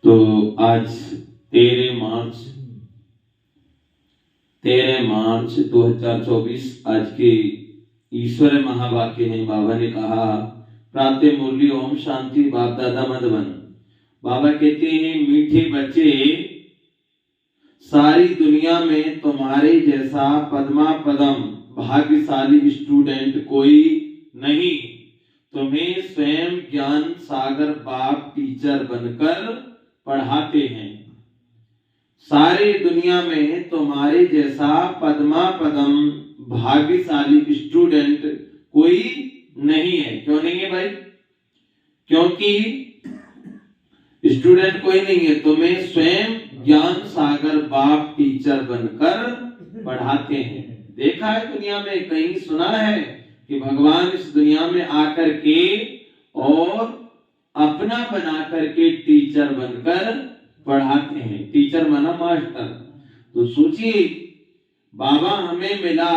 तो आज 13 मार्च 2024 आज के ईश्वर महावाक्य हैं। बाबा ने कहा प्रातः मूल्य ओम शांति बाप दादा मधुबन। बाबा कहते हैं मीठे बच्चे, सारी दुनिया में तुम्हारे जैसा पद्मा पदम भाग्यशाली स्टूडेंट कोई नहीं। तुम्हें स्वयं ज्ञान सागर बाप टीचर बनकर पढ़ाते हैं। सारी दुनिया में तुम्हारे जैसा पद्मा पदम भाग्यशाली स्टूडेंट कोई नहीं है। क्यों नहीं है भाई? क्योंकि स्टूडेंट कोई नहीं है, तुम्हें स्वयं ज्ञान सागर बाप टीचर बनकर पढ़ाते हैं। देखा है दुनिया में, कहीं सुना है कि भगवान इस दुनिया में आकर के और अपना बना करके टीचर बनकर पढ़ाते हैं। टीचर माना मास्टर। तो सोचिए बाबा हमें मिला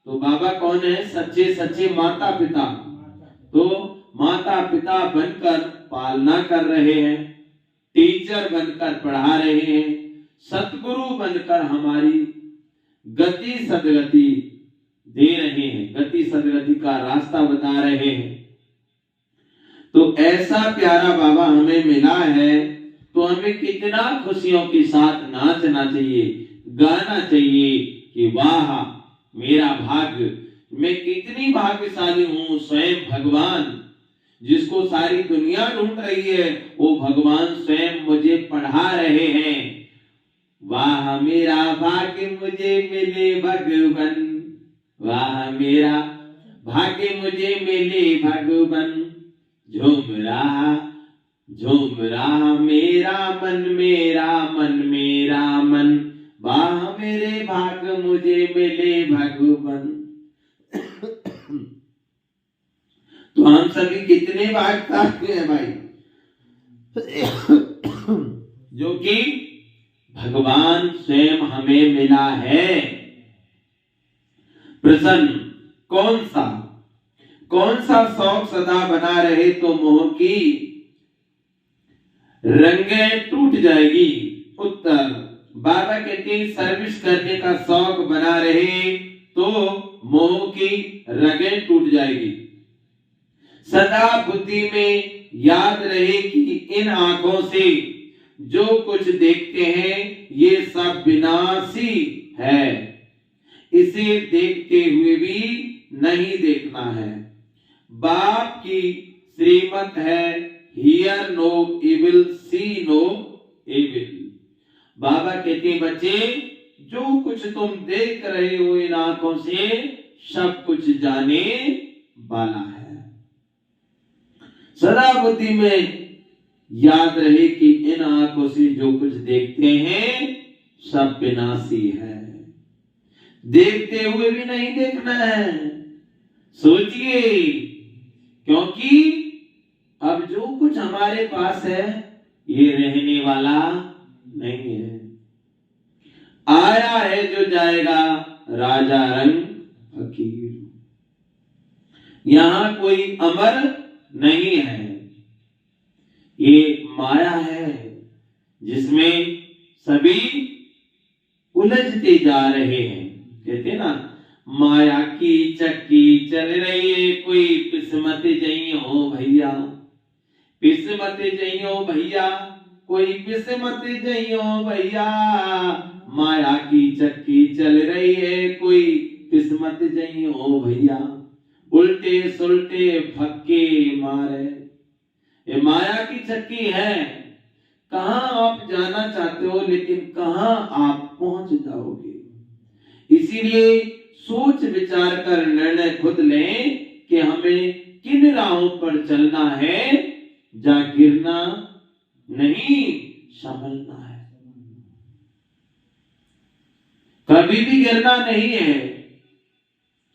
तो बाबा कौन है? सच्चे सच्चे माता पिता। तो माता पिता बनकर पालना कर रहे हैं, टीचर बनकर पढ़ा रहे हैं, सतगुरु बनकर हमारी गति सदगति दे रहे हैं, गति सदगति का रास्ता बता रहे हैं। तो ऐसा प्यारा बाबा हमें मिला है तो हमें कितना खुशियों के साथ नाचना चाहिए, गाना चाहिए कि वाह मेरा भाग्य, मैं कितनी भाग्यशाली हूँ। स्वयं भगवान जिसको सारी दुनिया ढूंढ रही है वो भगवान स्वयं मुझे पढ़ा रहे हैं। वाह मेरा भाग्य मुझे मिले भगवान, वाह मेरा भाग्य मुझे मिले भगवान। झूम रहा मेरा मन, मेरा मन मेरा मन, वाह मेरे भाग्य मुझे मिले भगवान। तो हम सभी कितने भाग्यशाली हैं भाई, जो कि भगवान स्वयं हमें मिला है। प्रसन्न कौन सा शौक सदा बना रहे तो मोह की रंगें टूट जाएगी। उत्तर बाबा कहते हैं सर्विस करने का शौक बना रहे तो मोह की रंगें टूट जाएगी। सदा बुद्धि में याद रहे कि इन आंखों से जो कुछ देखते हैं ये सब विनाशी है, इसे देखते हुए भी नहीं देखना है। बाप की श्रीमत है hear no evil see no evil. बाबा कहते हैं बच्चे जो कुछ तुम देख रहे हो इन आंखों से सब कुछ जाने वाला है। सदा बुद्धि में याद रहे कि इन आंखों से जो कुछ देखते हैं सब विनाशी है, देखते हुए भी नहीं देखना है। सोचिए, क्योंकि अब जो कुछ हमारे पास है ये रहने वाला नहीं है। आया है जो जाएगा, राजा रंग फकीर। यहां कोई अमर नहीं है, ये माया है जिसमें सभी उलझते जा रहे हैं। कहते ना माया की चक्की चल रही है, कोई किस्मत जइयो भैया, किस्मत जइयो भैया, कोई किस्मत जइयो भैया। माया की चक्की चल रही है, कोई किस्मत जइयो भैया। उल्टे सुलटे फक्के मारे, ये माया की चक्की है। कहां आप जाना चाहते हो लेकिन कहां आप पहुंच जाओगे। इसीलिए सोच विचार कर निर्णय खुद लें कि हमें किन राहों पर चलना है। जा गिरना नहीं, संभलना है। कभी भी गिरना नहीं है,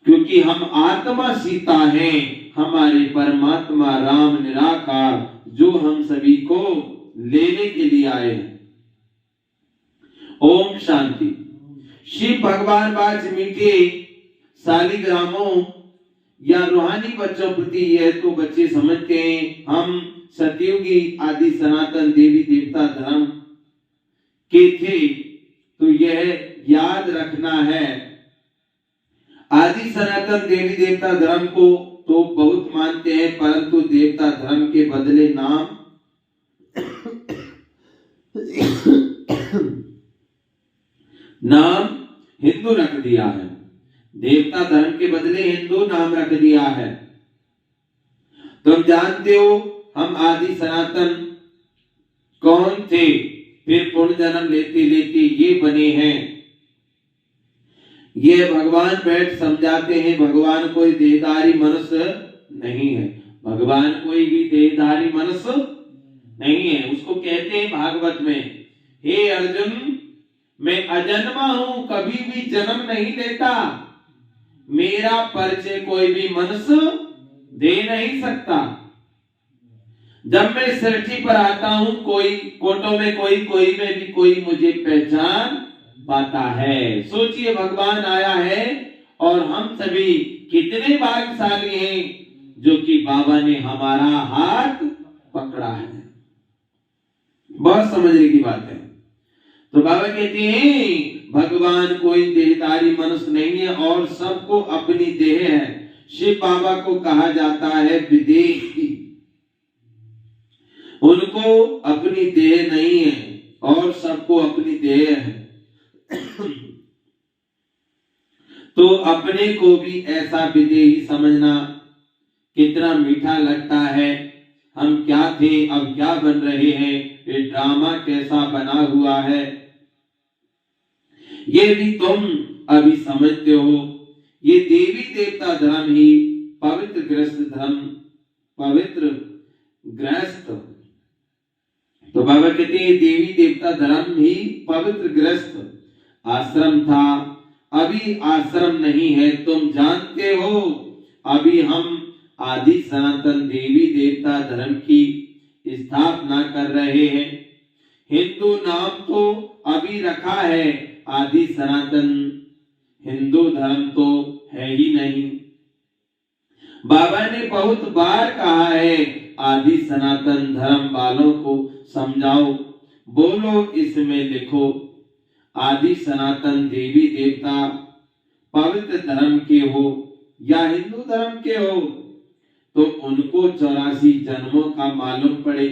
क्योंकि हम आत्मा सीता हैं, हमारे परमात्मा राम निराकार जो हम सभी को लेने के लिए आए हैं। ओम शांति। शिव भगवान बाज मीठे शालिग्रामों या रूहानी बच्चों प्रति यह तो बच्चे समझते हैं हम सतयुगी आदि सनातन देवी देवता धर्म के थे, तो यह याद रखना है। आदि सनातन देवी देवता धर्म को तो बहुत मानते हैं, परंतु देवता धर्म के बदले नाम हिंदू रख दिया है। देवता धर्म के बदले हिंदू नाम रख दिया है। तुम जानते हो हम आदि सनातन कौन थे, फिर पुण्य जन्म लेते लेते ये बने हैं। ये भगवान बैठ समझाते हैं, भगवान कोई देहधारी मनुष्य नहीं है। भगवान कोई भी देहधारी मनुष्य नहीं है। उसको कहते हैं भागवत में, हे अर्जुन मैं अजन्मा हूं, कभी भी जन्म नहीं लेता, मेरा परिचय कोई भी मनुष्य दे नहीं सकता। जब मैं सृष्टि पर आता हूं, कोई कोटों में कोई में भी कोई मुझे पहचान पाता है। सोचिए भगवान आया है और हम सभी कितने भाग्यशाली हैं जो कि बाबा ने हमारा हाथ पकड़ा है। बहुत समझने की बात है। तो बाबा कहते हैं भगवान कोई देहधारी मनुष्य नहीं है और सबको अपनी देह है। शिव बाबा को कहा जाता है विदेही, उनको अपनी देह नहीं है और सबको अपनी देह है। तो अपने को भी ऐसा विदेही समझना कितना मीठा लगता है। हम क्या थे अब क्या बन रहे हैं, ये ड्रामा कैसा बना हुआ है, ये भी तुम अभी समझते हो। ये देवी देवता धर्म ही पवित्र गृहस्थ। तो बाबा कहते हैं देवी देवता धर्म ही पवित्र गृहस्थ आश्रम था, अभी आश्रम नहीं है। तुम जानते हो अभी हम आदि सनातन देवी देवता धर्म की स्थापना कर रहे हैं। हिंदू नाम तो अभी रखा है, आदि सनातन हिंदू धर्म तो है ही नहीं। बाबा ने बहुत बार कहा है आदि सनातन धर्म वालों को समझाओ, बोलो इसमें लिखो आदि सनातन देवी देवता पवित्र धर्म के हो या हिंदू धर्म के हो, तो उनको 84 जन्मों का मालूम पड़े।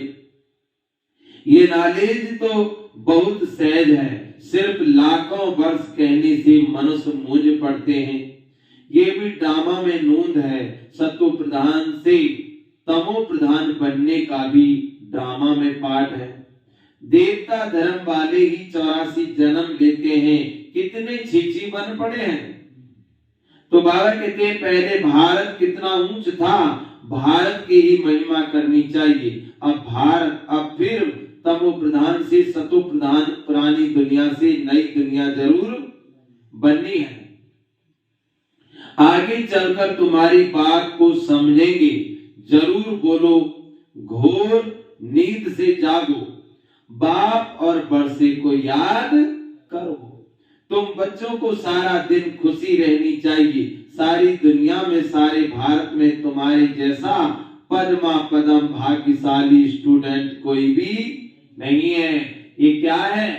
ये नॉलेज तो बहुत सहज है, सिर्फ लाखों वर्ष कहने से मनुष्य मूंझ पड़ते हैं। ये भी ड्रामा में नूंद है, सत्व प्रधान से तमो प्रधान बनने का भी ड्रामा में पाठ है। देवता धर्म वाले ही 84 जन्म लेते हैं, कितने छीछी बन पड़े हैं। तो बाबा कहते हैं पहले भारत कितना ऊंच था, भारत की ही महिमा करनी चाहिए। अब फिर तमो प्रधान से सतो प्रधान पुरानी दुनिया से नई दुनिया जरूर बननी है। आगे चलकर तुम्हारी बात को समझेंगे, जरूर बोलो घोर नींद से जागो, बाप और बरसे को याद करो। तुम बच्चों को सारा दिन खुशी रहनी चाहिए। सारी दुनिया में सारे भारत में तुम्हारे जैसा पद्मा पदम भाग्यशाली स्टूडेंट कोई भी नहीं है। ये क्या है?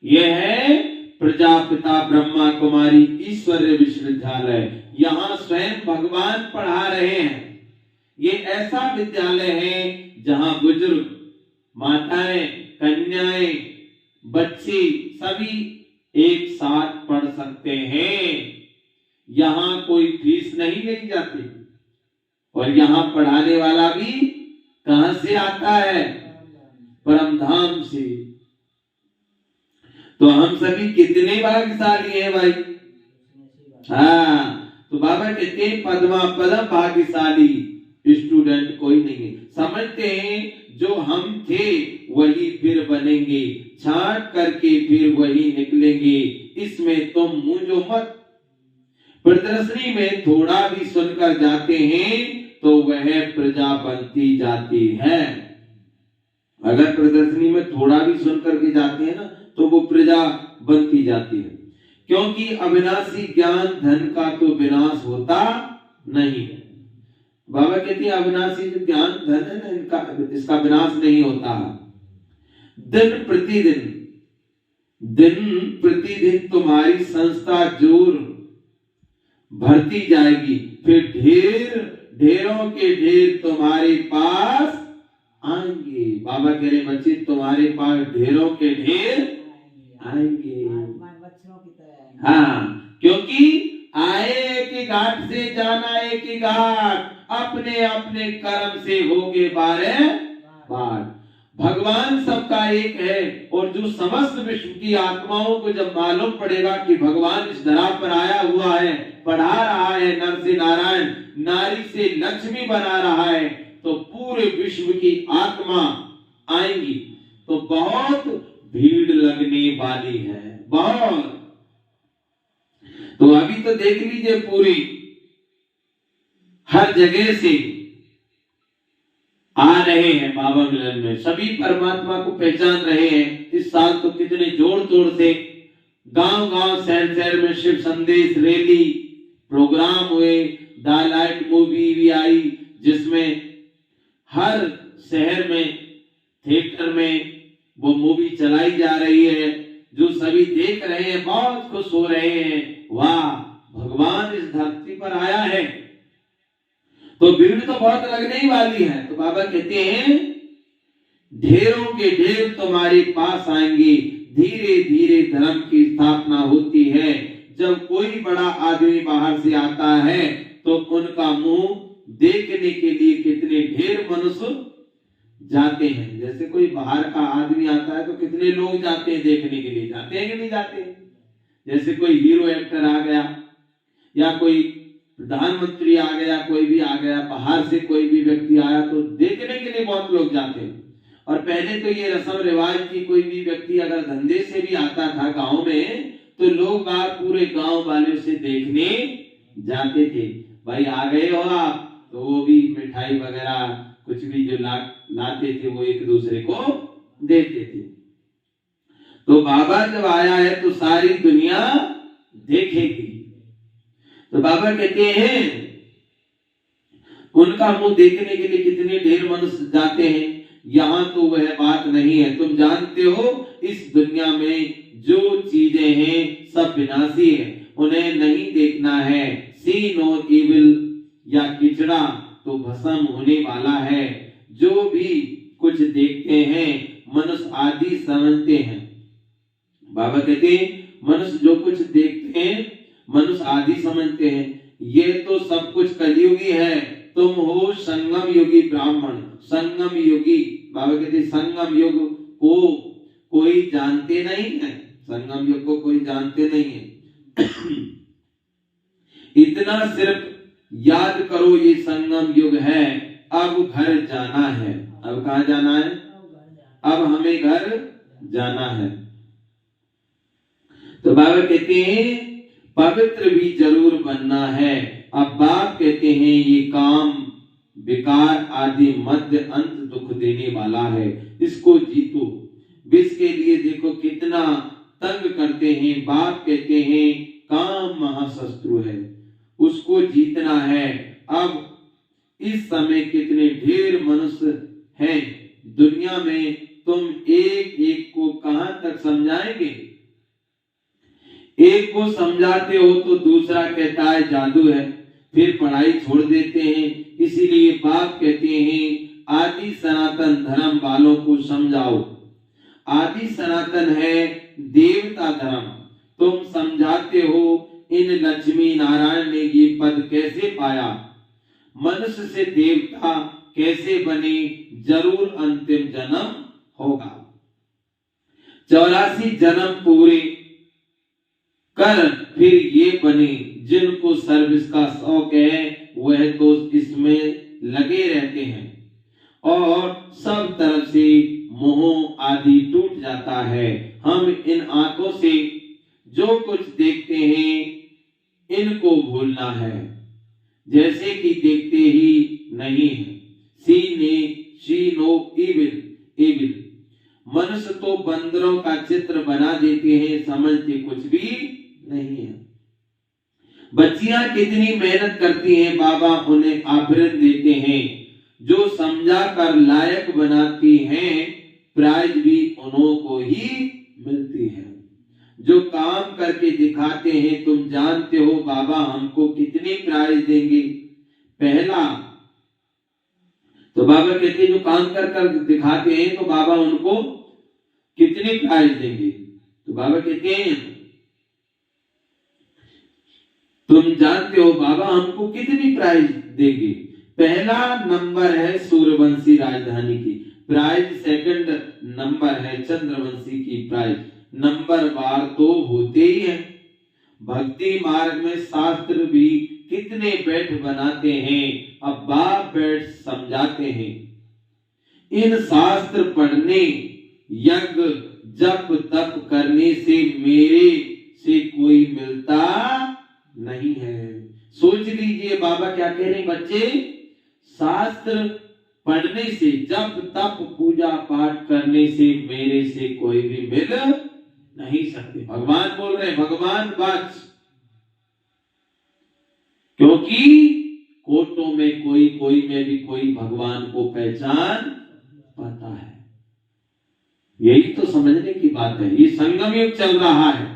ये है प्रजापिता ब्रह्मा कुमारी ईश्वरीय विश्वविद्यालय। यहाँ स्वयं भगवान पढ़ा रहे हैं। ये ऐसा विद्यालय है जहाँ बुजुर्ग, माताएं, कन्याएं, बच्चे सभी एक साथ पढ़ सकते हैं। यहाँ कोई फीस नहीं ली जाती और यहाँ पढ़ाने वाला भी कहां से आता है? परम धाम से। तो हम सभी कितने भाग्यशाली हैं भाई। हाँ, तो बाबा कहते हैं पद्मा पदम भाग्यशाली स्टूडेंट कोई नहीं है। समझते हैं जो हम थे वही फिर बनेंगे, छांट करके फिर वही निकलेंगे, इसमें तुम मूंझो मत। प्रदर्शनी में थोड़ा भी सुनकर जाते हैं तो वह प्रजा बनती जाती है। अगर प्रदर्शनी में थोड़ा भी सुनकर के जाते हैं ना तो वो प्रजा बनती जाती है, क्योंकि अविनाशी ज्ञान धन का तो विनाश होता नहीं। बाबा कहते हैं अविनाशी जो ज्ञान धन है ना, इनका इसका विनाश नहीं होता। दिन प्रतिदिन तुम्हारी संस्था जोर भरती जाएगी, फिर ढेरों के ढेर तुम्हारे पास आएंगे। बाबा कह रहे बच्चे तुम्हारे पास ढेरों के ढेर आएंगे। हाँ, क्योंकि आए एक घाट से जाना एक घाट, अपने अपने कर्म से होगे बारे बार। भगवान सबका एक है, और जो समस्त विश्व की आत्माओं को जब मालूम पड़ेगा कि भगवान इस धरा पर आया हुआ है, पढ़ा रहा है, नर से नारायण, नारी से लक्ष्मी बना रहा है, तो पूरे विश्व की आत्मा आएंगी, तो बहुत भीड़ लगने वाली है, बहुत। तो अभी तो देख लीजिए पूरी हर जगह से आ रहे हैं बाबा मिलन में, सभी परमात्मा को पहचान रहे हैं। इस साल तो कितने जोर तोड़ से गांव गांव शहर शहर में शिव संदेश रैली प्रोग्राम हुए, डायलाइट मूवी भी आई, जिसमें हर शहर में थिएटर में वो मूवी चलाई जा रही है, जो सभी देख रहे हैं, बहुत खुश हो रहे हैं, वाह भगवान इस धरती पर आया है। तो भीड़ तो बहुत लगने ही वाली है। तो बाबा कहते हैं ढेरों के ढेर तुम्हारे पास आएंगे, धीरे धीरे धर्म की स्थापना होती है। जब कोई बड़ा आदमी बाहर से आता है तो उनका मुंह देखने के लिए कितने ढेर मनुष्य जाते हैं। जैसे कोई बाहर का आदमी आता है तो कितने लोग जाते हैं देखने के लिए, जाते हैं कि नहीं जाते हैं? जैसे कोई हीरो एक्टर आ गया या कोई प्रधानमंत्री आ गया, कोई भी आ गया, बाहर से कोई भी व्यक्ति आया तो देखने के लिए बहुत लोग जाते हैं। और पहले तो ये रस्म रिवाज थी, कोई भी व्यक्ति अगर धंधे से भी आता था गांव में तो लोग बाहर पूरे गांव वाले से देखने जाते थे। भाई आ गए हो आप, तो वो भी मिठाई वगैरह कुछ भी जो लाते थे वो एक दूसरे को देते थे। तो बाबा जब आया है तो सारी दुनिया देखेगी। तो बाबा कहते हैं उनका मुंह देखने के लिए कितने ढेर मनुष्य जाते हैं। यहाँ तो वह बात नहीं है। तुम जानते हो इस दुनिया में जो चीजें हैं सब विनाशी है, उन्हें नहीं देखना है। सी नो इविल या किचड़ा तो भस्म होने वाला है। जो भी कुछ देखते हैं मनुष्य आदि समझते हैं। बाबा कहते हैं मनुष्य जो कुछ देखते हैं मनुष्य आदि समझते हैं। ये तो सब कुछ कलयुगी है। तुम हो संगम युगी ब्राह्मण, संगम युगी। बाबा कहते संगम युग को कोई जानते नहीं है, संगम युग को कोई जानते नहीं है। इतना सिर्फ याद करो ये संगम युग है। अब घर जाना है। अब कहाँ जाना है? अब हमें घर जाना है। तो बाबा कहते हैं पवित्र भी जरूर बनना है। अब बाप कहते हैं ये काम विकार आदि मध्य अंत दुख देने वाला है, इसको जीतो। विष के लिए देखो कितना तंग करते हैं। बाप कहते हैं काम महाशत्रु है, उसको जीतना है। अब इस समय कितने ढेर मनुष्य हैं दुनिया में, तुम एक एक को कहां तक समझाएंगे? एक को समझाते हो तो दूसरा कहता है जादू है, फिर पढ़ाई छोड़ देते हैं। इसीलिए बाप कहते हैं आदि सनातन धर्म वालों को समझाओ। आदि सनातन है देवता धर्म। तुम समझाते हो इन लक्ष्मी नारायण ने ये पद कैसे पाया, मनुष्य से देवता कैसे बने, जरूर अंतिम जन्म होगा। 84 जन्म पूरे कर फिर ये बने। जिनको सर्विस का शौक है वह तो इसमें लगे रहते हैं और सब तरफ से मोह आदि टूट जाता है। हम इन आंखों से जो कुछ देखते हैं इनको भूलना है, जैसे कि देखते ही नहीं है। सी नो इविल। मनुष्य तो बंदरों का चित्र बना देते हैं, समझते कुछ भी नहीं है। बच्चियां कितनी मेहनत करती हैं, बाबा उन्हें आभरण देते हैं, जो समझा कर लायक बनाती हैं, प्राइज भी उन्हों को ही मिलती है। जो काम करके दिखाते हैं, तुम जानते हो बाबा हमको कितनी प्राइज देंगे। पहला तो बाबा कहते हैं जो काम कर दिखाते हैं तो बाबा उनको कितनी प्राइज देंगे। तो बाबा कहते हैं तुम जानते हो बाबा हमको कितनी प्राइज देंगे। पहला नंबर है सूर्यवंशी राजधानी की प्राइज, सेकंड नंबर है चंद्रवंशी की प्राइज, नंबर वार तो होते ही है। भक्ति मार्ग में शास्त्र भी कितने बैठ बनाते हैं, अब बाप बैठ समझाते हैं। इन शास्त्र पढ़ने, यज्ञ जप तप करने से मेरे से कोई मिलता नहीं है। सोच लीजिए बाबा क्या कह रहे हैं, बच्चे शास्त्र पढ़ने से, जप तप पूजा पाठ करने से मेरे से कोई भी मिल नहीं सकते। भगवान बोल रहे हैं, भगवान बच, क्योंकि कोटों में कोई में भी कोई भगवान को पहचान पाता है। यही तो समझने की बात है। ये संगम युग चल रहा है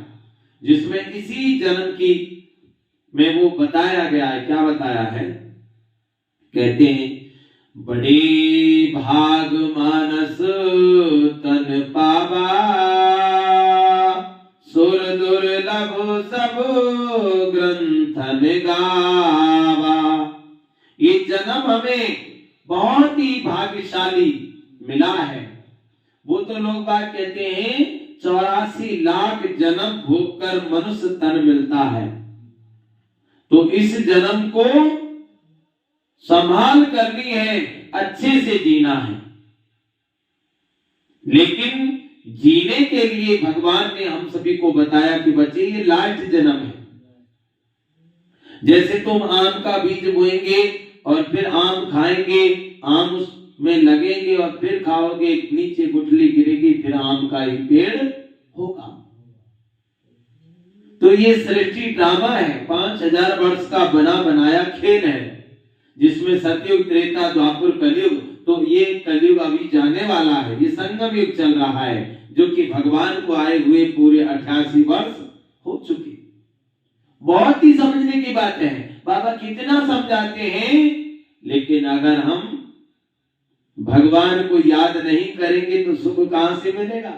जिसमें इसी जन्म की में वो बताया गया है। क्या बताया है? कहते हैं बड़े भाग मानस तन पावा, सुर दुर्लभ सब ग्रंथन गावा। ये जन्म हमें बहुत ही भाग्यशाली मिला है। वो तो लोग बात कहते हैं 84 लाख जन्म भोगकर मनुष्य तन मिलता है। तो इस जन्म को संभाल करनी है, अच्छे से जीना है। लेकिन जीने के लिए भगवान ने हम सभी को बताया कि बच्चे ये लास्ट जन्म है। जैसे तुम आम का बीज बोएंगे और फिर आम खाएंगे, आम उसमें लगेंगे और फिर खाओगे, नीचे गुठली गिरेगी, फिर आम का ही पेड़ होगा। तो ये सृष्टि ड्रामा है, 5000 वर्ष का बना बनाया खेल है, जिसमें सतयुग त्रेता द्वापर कलयुग। तो ये कलयुग अभी जाने वाला है, ये संगम युग चल रहा है, जो कि भगवान को आए हुए पूरे 88 वर्ष हो चुके। बहुत ही समझने की बात है। बाबा कितना समझाते हैं, लेकिन अगर हम भगवान को याद नहीं करेंगे तो सुख कहां से मिलेगा?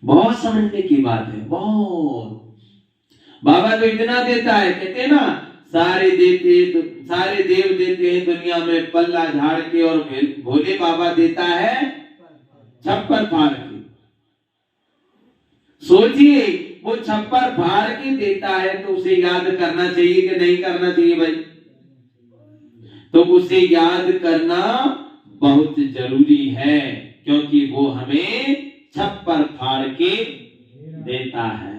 बहुत समझने की बात है, बहुत। बाबा तो इतना देता है, कहते हैं ना सारे देव देते हैं दुनिया में पल्ला झाड़ के, और भोले बाबा देता है छप्पर फाड़ के। सोचिए वो छप्पर फाड़ के देता है तो उसे याद करना चाहिए कि नहीं करना चाहिए भाई? तो उसे याद करना बहुत जरूरी है, क्योंकि वो हमें छप्पर फाड़ के देता है।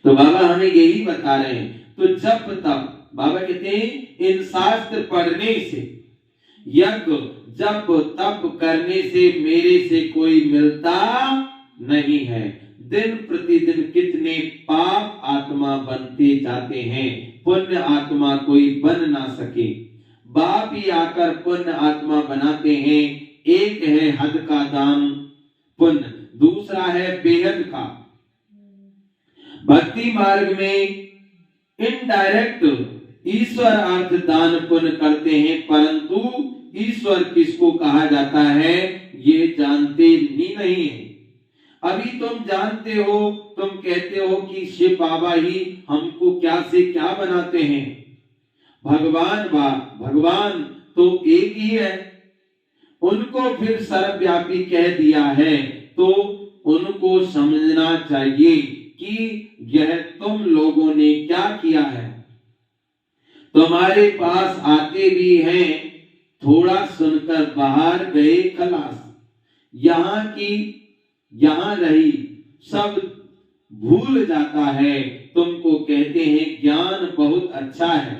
तो बाबा हमें यही बता रहे हैं। तो जब तब बाबा कहते हैं इन शास्त्र पढ़ने से, यज्ञ जप तप करने से मेरे से कोई मिलता नहीं है। दिन प्रतिदिन कितने पाप आत्मा बनते जाते हैं, पुण्य आत्मा कोई बन ना सके। बाप ही आकर पुण्य आत्मा बनाते हैं। एक है हद का दान पुण्य, दूसरा है बेहद का। भक्ति मार्ग में इनडायरेक्ट ईश्वर अर्थ दान पुण्य करते हैं, परंतु ईश्वर किसको कहा जाता है ये जानते ही नहीं है। अभी तुम जानते हो, तुम कहते हो कि शिव बाबा ही हमको क्या से क्या बनाते हैं। भगवान तो एक ही है, उनको फिर सर्वव्यापी कह दिया है। तो उनको समझना चाहिए कि यह तुम लोगों ने क्या किया है। तुम्हारे पास आते भी हैं, थोड़ा सुनकर बाहर गए खलास। यहाँ रही सब भूल जाता है। तुमको कहते हैं ज्ञान बहुत अच्छा है,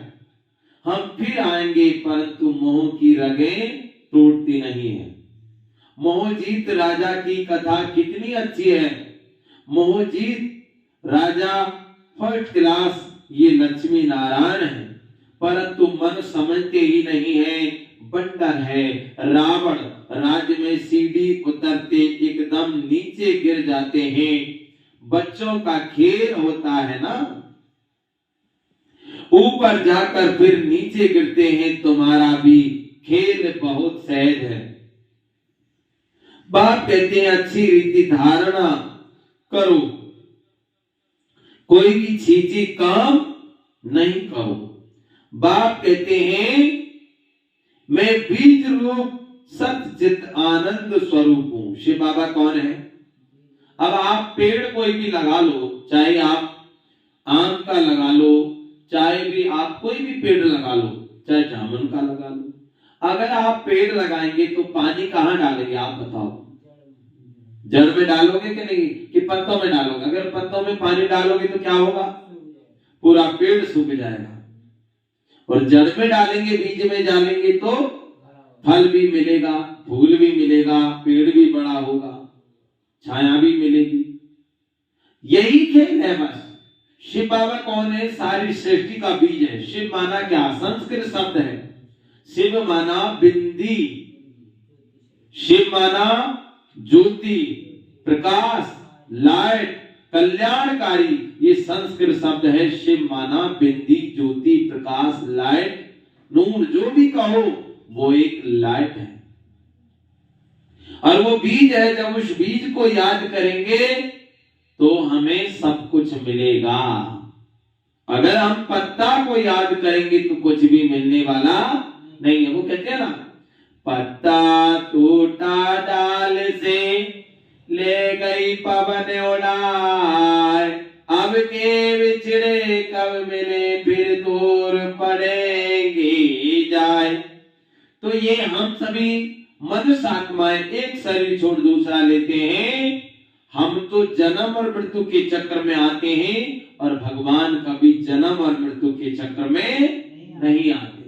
हम फिर आएंगे, परंतु मोह की रगें टूटती नहीं है। मोहजीत राजा की कथा कितनी अच्छी है। मोहजीत राजा फर्स्ट क्लास, ये लक्ष्मी नारायण है, परंतु मन समझते ही नहीं है, बंदर है। रावण राज्य में सीढ़ी उतरते एकदम नीचे गिर जाते हैं। बच्चों का खेल होता है ना, ऊपर जाकर फिर नीचे गिरते हैं, तुम्हारा भी खेल बहुत सहज है। बाप कहते हैं अच्छी रीति धारणा करो, कोई भी छीची काम नहीं करो। बाप कहते हैं मैं बीज रूप सतचित आनंद स्वरूप हूं। शिव बाबा कौन है? अब आप पेड़ कोई भी लगा लो, चाहे आप आम का लगा लो, चाहे भी आप कोई भी पेड़ लगा लो, चाहे जामुन का लगा लो, अगर आप पेड़ लगाएंगे तो पानी कहां डालेंगे आप बताओ? जड़ में डालोगे कि नहीं, कि पत्तों में डालोगे? अगर पत्तों में पानी डालोगे तो क्या होगा? पूरा पेड़ सूख जाएगा। और जड़ में डालेंगे, बीज में डालेंगे तो फल भी मिलेगा, फूल भी मिलेगा, पेड़ भी बड़ा होगा, छाया भी मिलेगी। यही खेल है बस। शिव बाबा कौन है? सारी सृष्टि का बीज है। शिव माना क्या? संस्कृत शब्द है। शिव माना बिंदी, शिव माना ज्योति, प्रकाश, लाइट, कल्याणकारी, ये संस्कृत शब्द है। शिव माना बिंदी, ज्योति, प्रकाश, लाइट, नूर, जो भी कहो वो एक लाइट है और वो बीज है। जब उस बीज को याद करेंगे तो हमें सब कुछ मिलेगा। अगर हम पत्ता को याद करेंगे तो कुछ भी मिलने वाला नहीं है। वो कहते हैं ना, पत्ता टूटा डाल से ले गई पवन उड़ाए, अब के बिछड़े कब मिले फिर दूर पड़ेंगी जाए। तो ये हम सभी मनुष्य आत्माएं एक शरीर छोड़ दूसरा लेते हैं। हम तो जन्म और मृत्यु के चक्र में आते हैं और भगवान कभी जन्म और मृत्यु के चक्र में नहीं आते।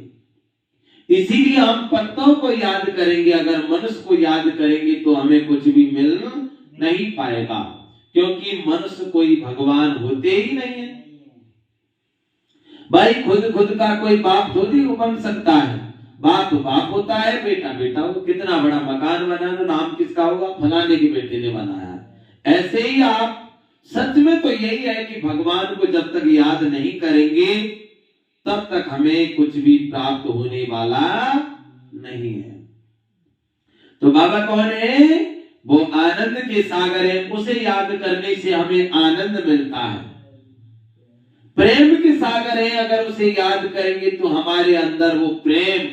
इसीलिए हम पत्तों को याद करेंगे, अगर मनुष्य को याद करेंगे तो हमें कुछ भी मिल नहीं पाएगा, क्योंकि मनुष्य कोई भगवान होते ही नहीं है। भाई खुद का कोई बाप थोड़ी बन सकता है। बाप बाप होता है, बेटा बेटा हो। कितना बड़ा मकान बनाना, नाम किसका होगा? फलाने के बेटे ने बनाया। ऐसे ही आप सच में तो यही है कि भगवान को जब तक याद नहीं करेंगे तब तक हमें कुछ भी प्राप्त होने वाला नहीं है। तो बाबा कौन है? वो आनंद के सागर है। उसे याद करने से हमें आनंद मिलता है। प्रेम के सागर है, अगर उसे याद करेंगे तो हमारे अंदर वो प्रेम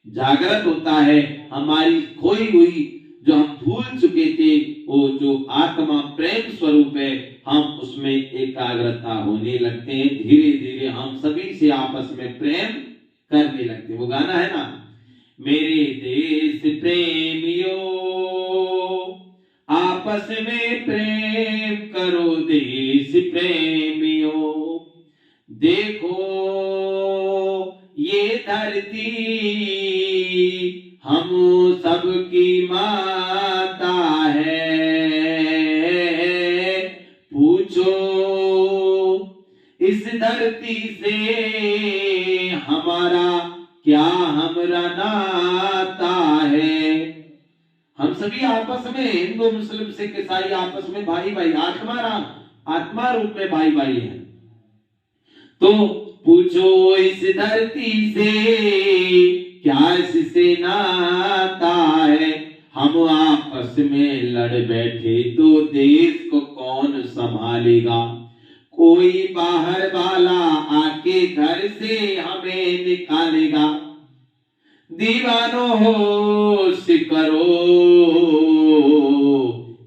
जागृत होता है। हमारी खोई हुई, जो हम भूल चुके थे, वो जो आत्मा प्रेम स्वरूप है, हम उसमें एकाग्रता होने लगते हैं। धीरे धीरे हम सभी से आपस में प्रेम करने लगते हैं। वो गाना है ना, मेरे देश प्रेमियों आपस में प्रेम करो, देश प्रेमियों देखो ये धरती हम सबकी माता है। पूछो इस धरती से हमारा क्या हमरा नाता है। हम सभी आपस में, हिंदू मुस्लिम सिख ईसाई आपस में भाई भाई, आत्मा रूप में भाई भाई है। तो पूछो इस धरती से क्या इससे नाता है। हम आपस में लड़ बैठे तो देश को कौन संभालेगा। कोई बाहर वाला आके घर से हमें निकालेगा। दीवानो होश करो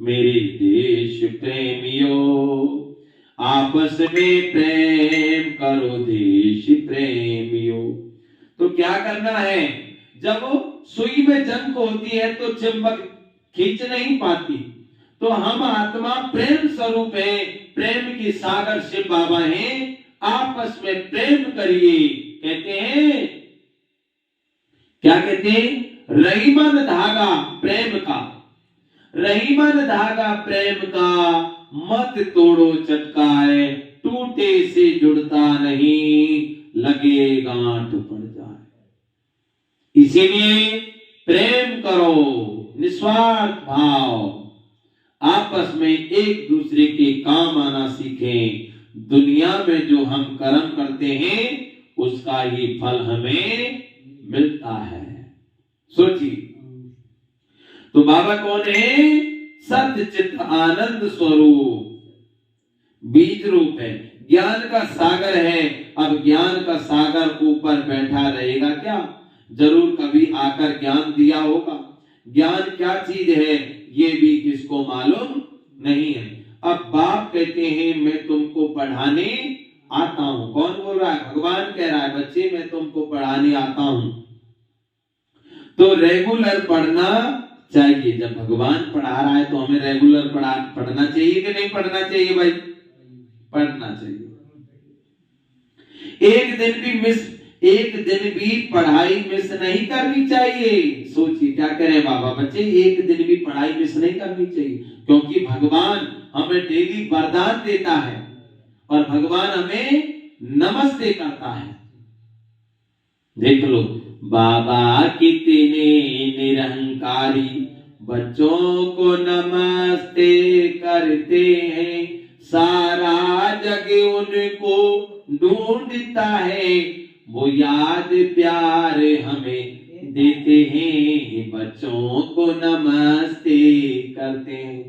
मेरे देश प्रेमियों, आपस में प्रेम करो देश प्रेमियों। तो क्या करना है? जब सुई में जंग होती है तो चुंबक खींच नहीं पाती। तो हम आत्मा प्रेम स्वरूप है, प्रेम की सागर शिव बाबा हैं। आपस में प्रेम करिए। कहते हैं, क्या कहते हैं? रहीमन धागा प्रेम का, रहीमन धागा प्रेम का, मत तोड़ो चटकाए, टूटे से जुड़ता नहीं, लगे गांठ पड़ जाए। इसीलिए प्रेम करो, निस्वार्थ भाव, आपस में एक दूसरे के काम आना सीखें। दुनिया में जो हम कर्म करते हैं उसका ही फल हमें मिलता है। सोचिए, तो बाबा कौन है? सत्य चित्त आनंद स्वरूप, बीज रूप है, ज्ञान का सागर है। अब ज्ञान का सागर ऊपर बैठा रहेगा क्या? जरूर कभी आकर ज्ञान दिया होगा। ज्ञान क्या चीज है ये भी किसको मालूम नहीं है। अब बाप कहते हैं मैं तुमको पढ़ाने आता हूं। कौन बोल रहा है? भगवान कह रहा है बच्चे मैं तुमको पढ़ाने आता हूं। तो रेगुलर पढ़ना चाहिए। जब भगवान पढ़ा रहा है तो हमें रेगुलर पढ़ना चाहिए कि नहीं पढ़ना चाहिए भाई? पढ़ना चाहिए। एक दिन भी पढ़ाई मिस नहीं करनी चाहिए। सोचिए क्या करें बाबा, बच्चे एक दिन भी पढ़ाई मिस नहीं करनी चाहिए, क्योंकि भगवान हमें डेली वरदान देता है और भगवान हमें नमस्ते करता है। देख लो, बाबा कितने निरंकारी बच्चों को नमस्ते करते हैं, सारा जग उनको ढूंढता है, वो याद प्यार हमें देते हैं, बच्चों को नमस्ते करते हैं।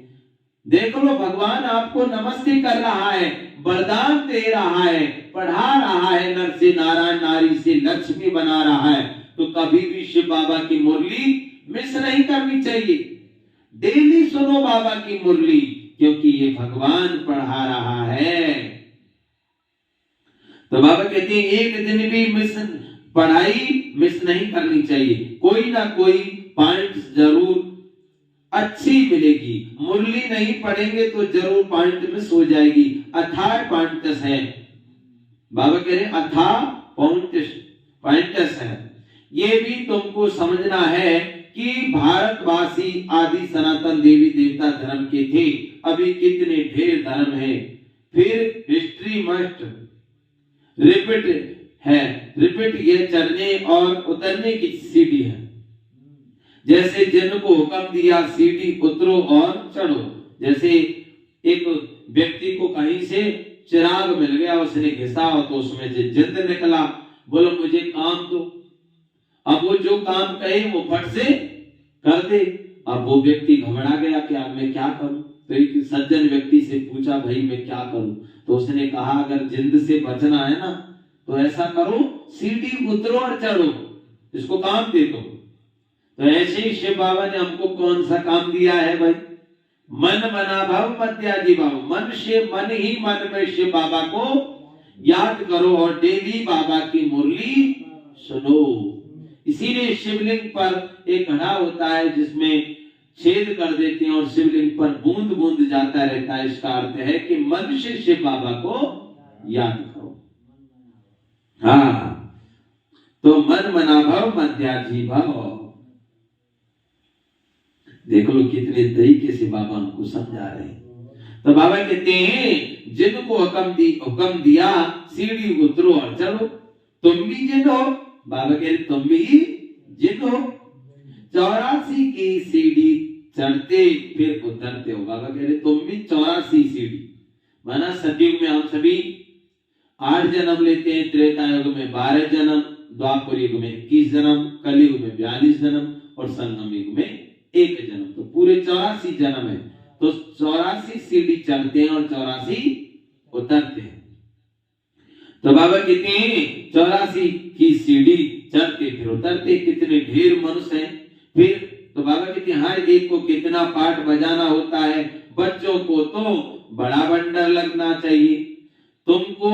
देख लो, भगवान आपको नमस्ते कर रहा है, वरदान दे रहा है, पढ़ा रहा है, नर से नारायण, नारी से लक्ष्मी बना रहा है। तो कभी भी शिव बाबा की मुरली मिस नहीं करनी चाहिए। डेली सुनो बाबा की मुरली, क्योंकि ये भगवान पढ़ा रहा है। तो बाबा कहते हैं एक दिन भी पढ़ाई मिस नहीं करनी चाहिए। कोई ना कोई पॉइंट जरूर अच्छी मिलेगी। मुरली नहीं पढ़ेंगे तो जरूर पॉइंट मिस हो जाएगी। अथाह पॉइंट्स है, बाबा कह रहे अथाह पॉइंट्स है। ये भी तुमको समझना है कि भारतवासी आदि सनातन देवी देवता धर्म के थे, अभी कितने ढेर धर्म है। फिर हिस्ट्री मस्ट रिपीट है। रिपीट ये चढ़ने और उतरने की सीढ़ी है। जैसे जिनको हुक्म दिया सीढ़ी उतरो और चढ़ो। जैसे एक व्यक्ति को कहीं से चिराग मिल गया, उसने घिसा तो उसमें से जिंद निकला, बोलो मुझे काम दो। अब वो जो काम कहे वो फट से कर दे। अब वो व्यक्ति घबरा गया कि अब मैं क्या करूं। तो एक सज्जन व्यक्ति से पूछा भाई मैं क्या करूं? तो उसने कहा अगर जिंद से बचना है ना तो ऐसा करो, सीढ़ी उतरो और चढ़ो, इसको काम दे दो। तो ऐसे ही शिव बाबा ने हमको कौन सा काम दिया है भाई? मन मना भव मध्याजी भाव। मन से मन ही मन में शिव बाबा को याद करो और डेली बाबा की मुरली सुनो। इसीलिए शिवलिंग पर एक घड़ा होता है जिसमें छेद कर देते हैं और शिवलिंग पर बूंद बूंद जाता रहता है। इसका अर्थ है कि मन से शिव बाबा को याद करो। हाँ, तो मन मना भव मध्याजी भव। देख लो कितने तरीके से बाबा हमको समझा रहे हैं। तो बाबा कहते हैं जिनको हुक्म दिया सीढ़ी उतरो और चलो। तुम भी जिन हो, बाबा कह रहे तुम भी जिन हो। 84 की सीढ़ी चढ़ते फिर उतरते हो। बाबा कह रहे तुम भी 84 सीढ़ी। माना सतयुग में हम सभी 8 जन्म लेते हैं, त्रेता युग में 12 जन्म, द्वापर युग में 21 जन्म, कलयुग में 42 जन्म और संगम युग में 1 जन्म। तो पूरे 84 जन्म है। तो 84 सीढ़ी चढ़ते हैं और 84 उतरते हैं। तो बाबा कहते हैं 84 की सीढ़ी चढ़ते फिर उतरते। कितने ढेर मनुष्य हैं। फिर तो बाबा कहते हैं हर एक को कितना पाठ बजाना होता है। बच्चों को तो बड़ा बंडर लगना चाहिए। तुमको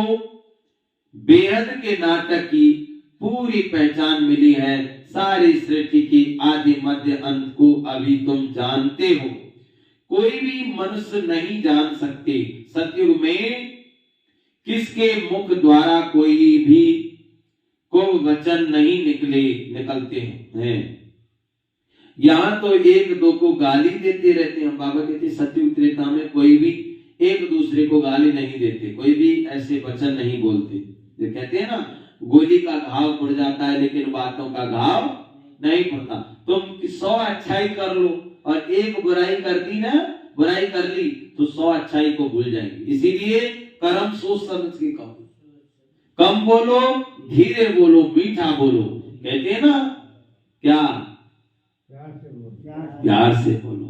बेहद के नाटक की पूरी पहचान मिली है। सारी सृष्टि की आदि मध्य अंत को अभी तुम जानते हो। कोई भी मनुष्य नहीं जान सकते। सतयुग में किसके मुख द्वारा कोई भी को वचन नहीं निकलते हैं। यहाँ तो एक दो को गाली देते रहते हैं। बाबा कहते सतयुग त्रेता में कोई भी एक दूसरे को गाली नहीं देते, कोई भी ऐसे वचन नहीं बोलते। जो कहते हैं ना, गोली का घाव पड़ जाता है लेकिन बातों का घाव नहीं पड़ता। तुम 100 अच्छाई कर लो और एक बुराई कर ली तो 100 अच्छाई को भूल जाएंगे। इसीलिए कर्म सोच समझ के कहो, कम बोलो, धीरे बोलो, मीठा बोलो। कहते हैं ना क्या, प्यार से बोलो।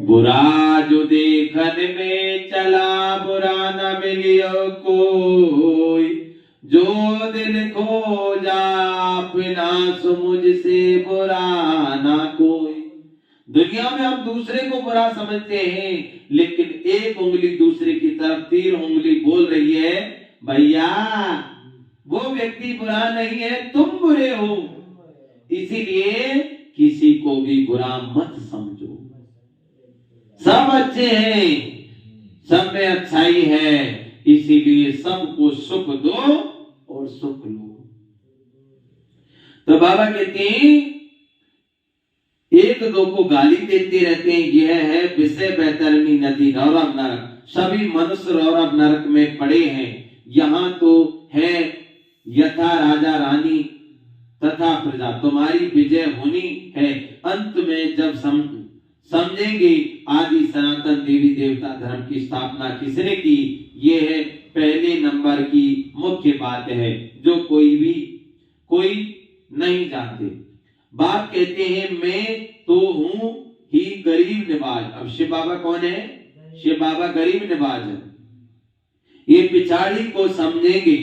बुरा जो देखन में चला, बुरा न मिलियो कोई, जो दिल खो जा अपना सो मुझसे बुरा ना कोई। दुनिया में हम दूसरे को बुरा समझते हैं, लेकिन एक उंगली दूसरे की तरफ 3 उंगली बोल रही है, भैया वो व्यक्ति बुरा नहीं है, तुम बुरे हो। इसीलिए किसी को भी बुरा मत समझो। सब अच्छे हैं, सब में अच्छाई है, इसीलिए सबको सुख दो और सुख लो। तो बाबा कहते हैं एक दो को गाली देते रहते हैं, यह है विषय बैतरणी नदी रौरव नरक। सभी मनुष्य रौरव नरक में पड़े हैं। यहाँ तो है यथा राजा रानी तथा प्रजा, तुम्हारी विजय होनी है। अंत में जब समझेंगे आदि सनातन देवी देवता धर्म की स्थापना किसने की, ये है पहले नंबर की मुख्य बात है, जो कोई नहीं जानते। बाप कहते हैं मैं तो हूं ही गरीब निवाज। अब शिव बाबा कौन है? शिव बाबा गरीब निवाज है। ये पिछाड़ी को समझेंगे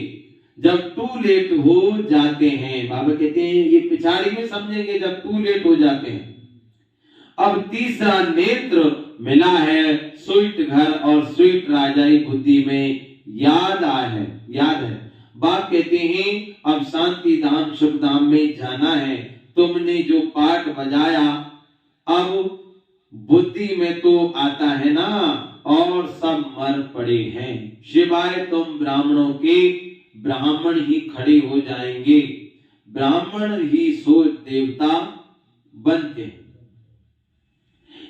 जब टू लेट हो जाते हैं। बाबा कहते हैं ये पिछाड़ी में समझेंगे जब टू लेट हो जाते हैं। अब तीसरा नेत्र मिला है, स्वीट घर और स्वीट राजाई बुद्धि में याद है। बाप कहते हैं अब शांति धाम सुख धाम में जाना है। तुमने जो पाठ बजाया अब बुद्धि में तो आता है ना, और सब मर पड़े हैं। शिवाय तुम ब्राह्मणों के ब्राह्मण ही खड़े हो जाएंगे, ब्राह्मण ही सो देवता बनते हैं।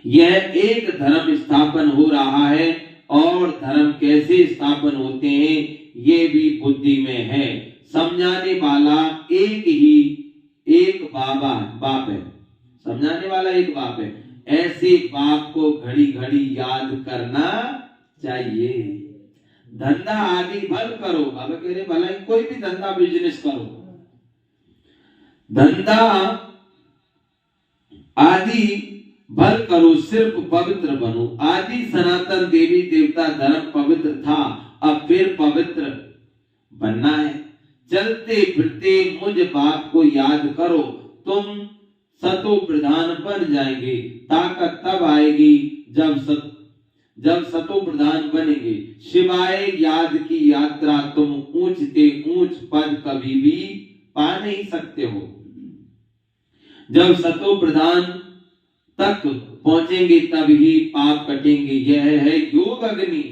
यह एक धर्म स्थापन हो रहा है, और धर्म कैसे स्थापन होते हैं ये भी बुद्धि में है। समझाने वाला एक बाप है, समझाने वाला एक बाप है। ऐसे बाप को घड़ी घड़ी याद करना चाहिए। धंधा आदि भल करो। बाबा कह रहे भला कोई भी धंधा बिजनेस करो, धंधा आदि भल करो, सिर्फ पवित्र बनो। आदि सनातन देवी देवता धर्म पवित्र था, अब फिर पवित्र बनना है। चलते फिरते मुझ बाप को याद करो, तुम सतो प्रधान बन जाएंगे। ताकत तब आएगी जब सतो प्रधान बनेंगे। शिवाय याद की यात्रा तुम ऊंचते ऊंच पद कभी भी पा नहीं सकते हो। जब सतो प्रधान तक पहुंचेंगे तब ही पाप कटेंगे। यह है योग अग्नि।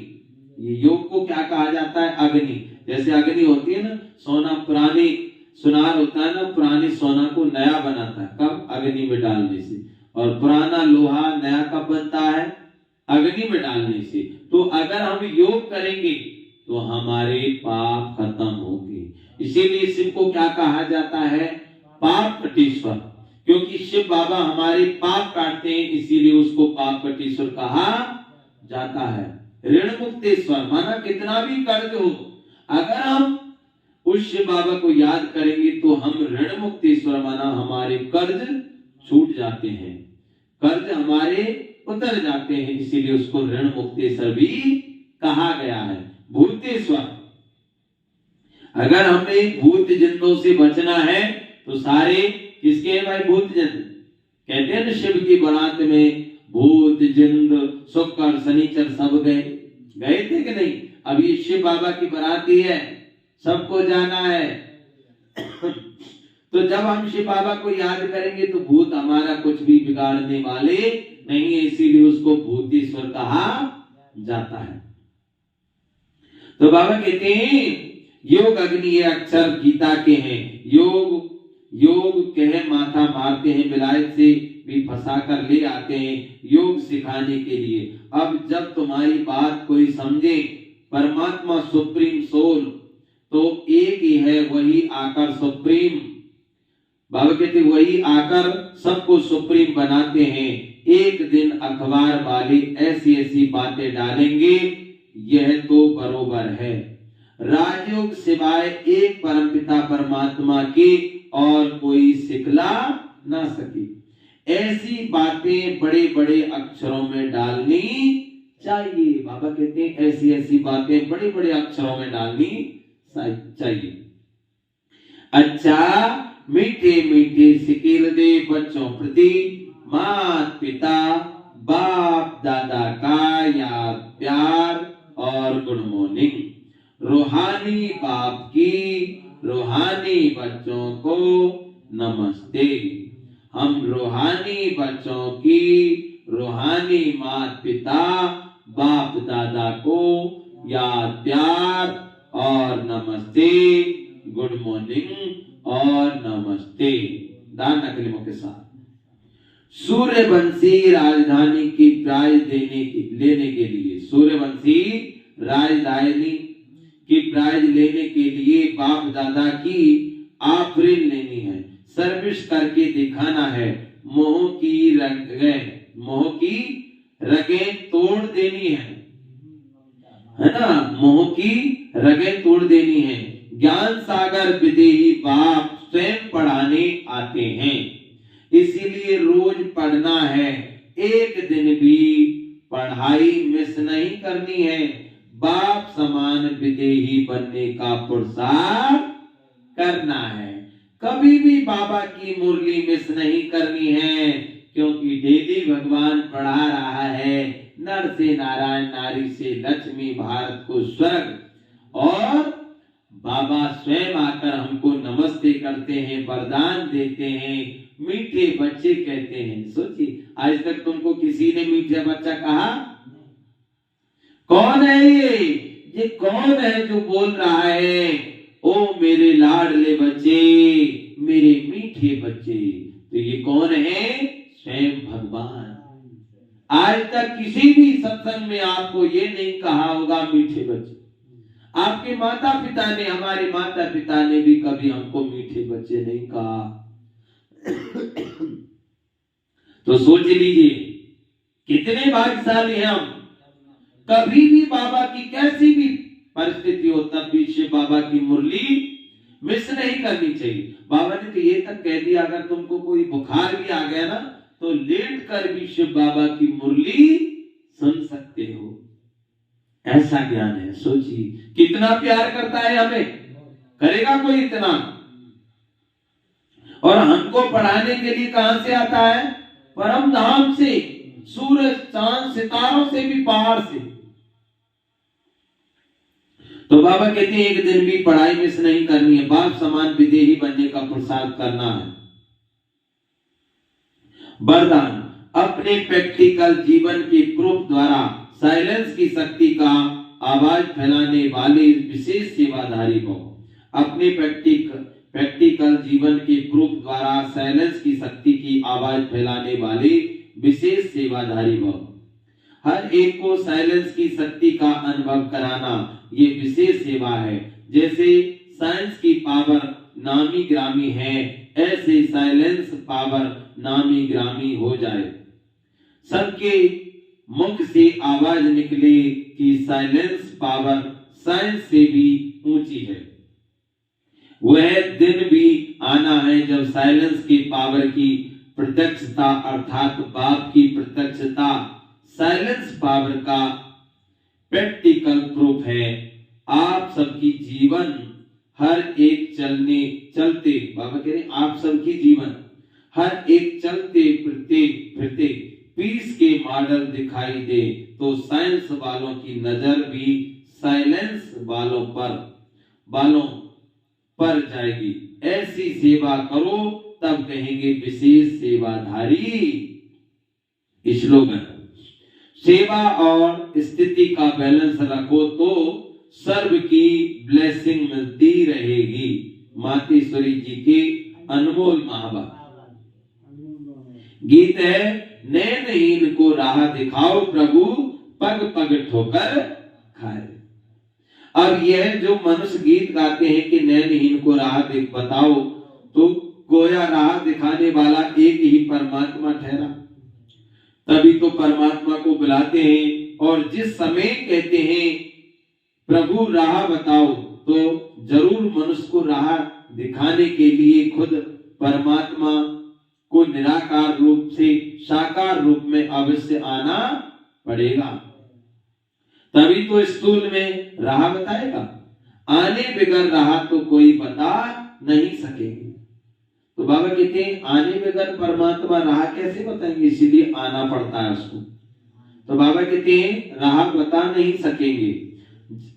ये योग को क्या कहा जाता है? अग्नि। जैसे अग्नि होती है ना, सोना पुराने सुनार होता है ना, पुराने सोना को नया बनाता है कब? अग्नि में डालने से। और पुराना लोहा नया कब बनता है? अग्नि में डालने से। तो अगर हम योग करेंगे तो हमारे पाप खत्म होंगे। इसीलिए शिव को क्या कहा जाता है? पाप कटीश्वर। क्योंकि शिव बाबा हमारे पाप काटते हैं, इसीलिए उसको पाप कटीश्वर कहा जाता है। ऋण मुक्तेश्वर माना कितना भी कर्ज हो, अगर हम उस शिव बाबा को याद करेंगे तो हम ऋण मुक्तेश्वर माना हमारे कर्ज छूट जाते हैं, कर्ज हमारे उतर जाते हैं। इसीलिए उसको ऋण मुक्तेश्वर भी कहा गया है। भूतेश्वर, अगर हमें भूत जिंदों से बचना है तो सारे किसके भाई? भूत जिंद। कहते हैं ना शिव की बारात में भूत जिंद शुक्र शनिचर सब गए थे कि नहीं? अब ये शिव बाबा की बाराती है, सबको जाना है। तो जब हम शिव बाबा को याद करेंगे तो भूत हमारा कुछ भी बिगाड़ने वाले नहीं है, इसीलिए उसको भूतेश्वर कहा जाता है। तो बाबा कहते हैं योग अग्नि ये अक्षर गीता के हैं। योग कह माथा मारते हैं, विलायत से भी फंसा कर ले आते हैं योग सिखाने के लिए। अब जब तुम्हारी बात कोई समझे, परमात्मा सुप्रीम सोल तो एक ही है, वही आकर सुप्रीम, बाबा कहते वही आकर सबको सुप्रीम बनाते हैं। एक दिन अखबार वाले ऐसी ऐसी बातें डालेंगे, यह तो बरोबर है। राजयोग सिवाय एक परमपिता परमात्मा के और कोई सिखला ना सके, ऐसी बातें बड़े बड़े अक्षरों में डालनी चाहिए। बाबा कहते हैं ऐसी ऐसी बातें बड़े बड़े अक्षरों में डालनी चाहिए। अच्छा, मीठे मीठे सिकेल दे बच्चों प्रति माता पिता बाप दादा का याद प्यार और गुड मॉर्निंग। रूहानी बाप की रूहानी बच्चों को नमस्ते। हम रूहानी बच्चों की रूहानी माता पिता बाप दादा को याद प्यार और नमस्ते, गुड मॉर्निंग और नमस्ते दान कलिमों के साथ। सूर्यवंशी राजधानी की प्राइज लेने के लिए, सूर्यवंशी राजधानी की प्राइज लेने के लिए बाप दादा की आफरीन लेनी है, सर्विस करके दिखाना है, मोह की रगें तोड़ देनी है ना, मोह की रगें तोड़ देनी है। ज्ञान सागर विदेही बाप स्वयं पढ़ाने आते हैं, इसीलिए रोज पढ़ना है, एक दिन भी पढ़ाई मिस नहीं करनी है। बाप समान विदेही बनने का पुरुषार्थ करना है, कभी भी बाबा की मुरली मिस नहीं करनी है, क्योंकि डेली भगवान पढ़ा रहा है नर से नारायण नारी से लक्ष्मी भारत को स्वर्ग, और बाबा स्वयं आकर हमको नमस्ते करते हैं, वरदान देते हैं, मीठे बच्चे कहते हैं। सोचिए आज तक तुमको किसी ने मीठा बच्चा कहा? कौन है ये कौन है जो बोल रहा है ओ मेरे लाडले बच्चे, मेरे मीठे बच्चे? तो ये कौन है? स्वयं भगवान। आज तक किसी भी सत्संग में आपको ये नहीं कहा होगा मीठे बच्चे। आपके माता पिता ने, हमारे माता पिता ने भी कभी हमको मीठे बच्चे नहीं कहा। तो सोच लीजिए कितने भाग्यशाली हैं हम। कभी भी बाबा की कैसी भी परिस्थिति हो तब भी शिव बाबा की मुरली मिस नहीं करनी चाहिए। बाबा ने तो ये तक कह दिया अगर तुमको कोई बुखार भी आ गया ना तो लेट कर भी शिव बाबा की मुरली सुन सकते हो, ऐसा ज्ञान है। सोचिए कितना प्यार करता है हमें, करेगा कोई इतना? और हमको पढ़ाने के लिए कहां से आता है? परम धाम से, सूरज चांद सितारों से भी, पहाड़ से। तो बाबा कहते हैं एक दिन भी पढ़ाई मिस नहीं करनी है, बाप समान विदेही बनने का पुरुषार्थ करना है। वरदान, अपने प्रैक्टिकल जीवन के प्रूफ द्वारा साइलेंस की शक्ति का आवाज फैलाने वाले विशेष सेवाधारी हो। अपने प्रैक्टिकल जीवन के प्रूफ द्वारा साइलेंस की शक्ति की आवाज फैलाने वाले विशेष सेवाधारी हो। हर एक को साइलेंस की शक्ति का अनुभव कराना ये विशेष सेवा है। जैसे साइंस की पावर नामी ग्रामी है, ऐसे साइलेंस पावर नामी ग्रामी हो जाए। सबके मुख से आवाज निकले कि साइलेंस पावर साइंस से भी ऊंची है। वह दिन भी आना है जब साइलेंस की पावर की प्रत्यक्षता अर्थात बाप की प्रत्यक्षता साइलेंस पावर का प्रैक्टिकल प्रूफ है। आप सबकी जीवन हर एक चलते बाबा कह रहे आप सबकी जीवन हर एक चलते फिरते पीस के मॉडल दिखाई दे तो साइंस वालों की नजर भी साइलेंस वालों पर जाएगी। ऐसी सेवा करो तब कहेंगे विशेष सेवाधारी। स्लोगन, सेवा और स्थिति का बैलेंस रखो तो सर्व की ब्लेसिंग मिलती रहेगी। मातेश्वरी जी के अनमोल महावाक्य। गीत है, नैनहीन को राह दिखाओ प्रभु, पग पग ठोकर खाए। अब यह जो मनुष्य गीत गाते हैं कि नैनहीन को राह बताओ, तो गोया राह दिखाने वाला एक ही परमात्मा ठहरा। तभी तो परमात्मा को बुलाते हैं, और जिस समय कहते हैं प्रभु राह बताओ, तो जरूर मनुष्य को राह दिखाने के लिए खुद परमात्मा को निराकार रूप से साकार रूप में अवश्य आना पड़ेगा, तभी तो स्थूल में राह बताएगा। आने बगैर राह तो कोई बता नहीं सकेंगे। तो बाबा कहते हैं आने बगैर परमात्मा राह कैसे बताएंगे, इसीलिए आना पड़ता है उसको। तो बाबा कहते हैं राह बता नहीं सकेंगे।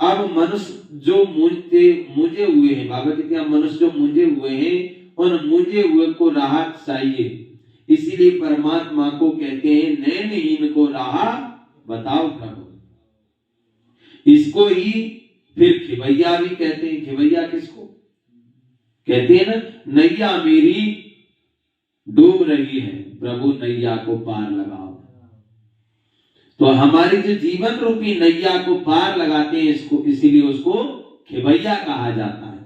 अब मनुष्य जो मुझे हुए हैं, बाबा कहते हैं मनुष्य जो मुझे हुए हैं, उन मुझे हुए को राह चाहिए, इसीलिए परमात्मा को कहते हैं नैनहीन को राह बताओ प्रभु। इसको ही फिर खिवैया भी कहते हैं। खिवैया किसको कहते हैं ना, नैया मेरी डूब रही है प्रभु नैया को पार लगाओ। तो हमारी जो जीवन रूपी नैया को पार लगाते हैं इसको, इसीलिए उसको खिवैया कहा जाता है।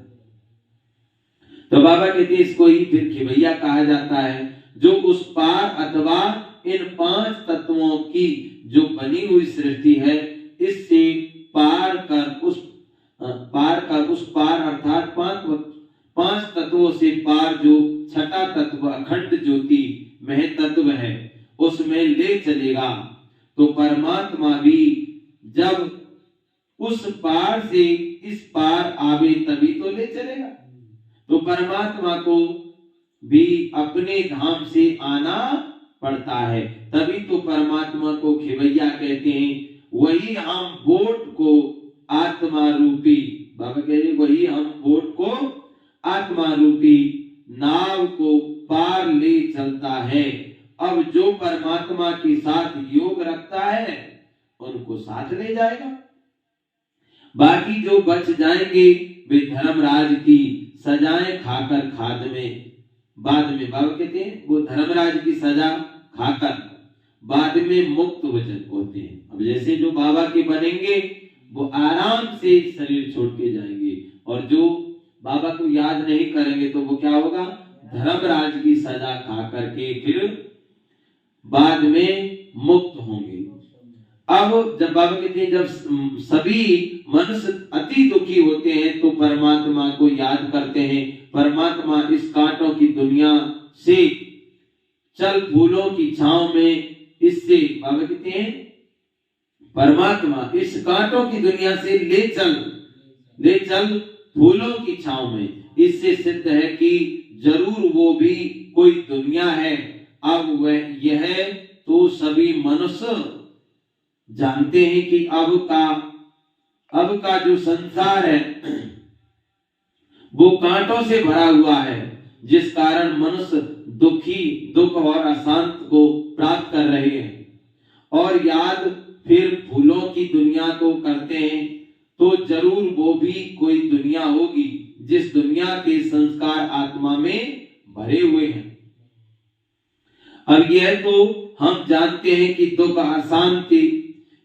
तो बाबा कहते हैं इसको ही फिर खिवैया कहा जाता है, जो उस पार अथवा इन 5 तत्वों की जो बनी हुई सृष्टि है, इससे पार कर उस पार अर्थात 5 तत्वों से पार जो छठा तत्व अखंड ज्योति महतत्व है, उसमें ले चलेगा। तो परमात्मा भी जब उस पार से इस पार आवे तभी तो ले चलेगा। तो परमात्मा को भी अपने धाम से आना पड़ता है, तभी तो परमात्मा को खिवैया कहते हैं। वही हम बोट को आत्मा रूपी, बाबा कह रहे वही हम बोट को आत्मा रूपी नाव को पार ले चलता है। अब जो परमात्मा के साथ योग रखता है उनको साथ ले जाएगा। बाकी जो बच जाएंगे वे धर्मराज की सजाएं खाकर खाद में, बाद में बाबा कहते हैं वो धर्मराज की सजा खाकर बाद में मुक्त होते हैं। अब जैसे जो बाबा के बनेंगे वो आराम से शरीर छोड़ के जाएंगे, और जो बाबा को याद नहीं करेंगे तो वो क्या होगा, धर्मराज की सजा खा करके फिर बाद में मुक्त होंगे। अब जब बाबा कहते हैं जब सभी मनुष्य अति दुखी होते हैं तो परमात्मा को याद करते हैं। परमात्मा इस कांटों की दुनिया से चल फूलों की छांव में, इससे बाबा कहते हैं परमात्मा इस कांटों की दुनिया से ले चल फूलों की छांव में। इससे सिद्ध है कि जरूर वो भी कोई दुनिया है। अब वह यह तो सभी मनुष्य जानते हैं कि अब का जो संसार है वो कांटों से भरा हुआ है, जिस कारण मनुष्य दुख और अशांत को प्राप्त कर रहे हैं। और याद फिर फूलों की दुनिया को करते हैं तो जरूर वो भी कोई दुनिया होगी जिस दुनिया के संस्कार आत्मा में भरे हुए हैं। अब यह तो हम जानते हैं कि दुख अशांति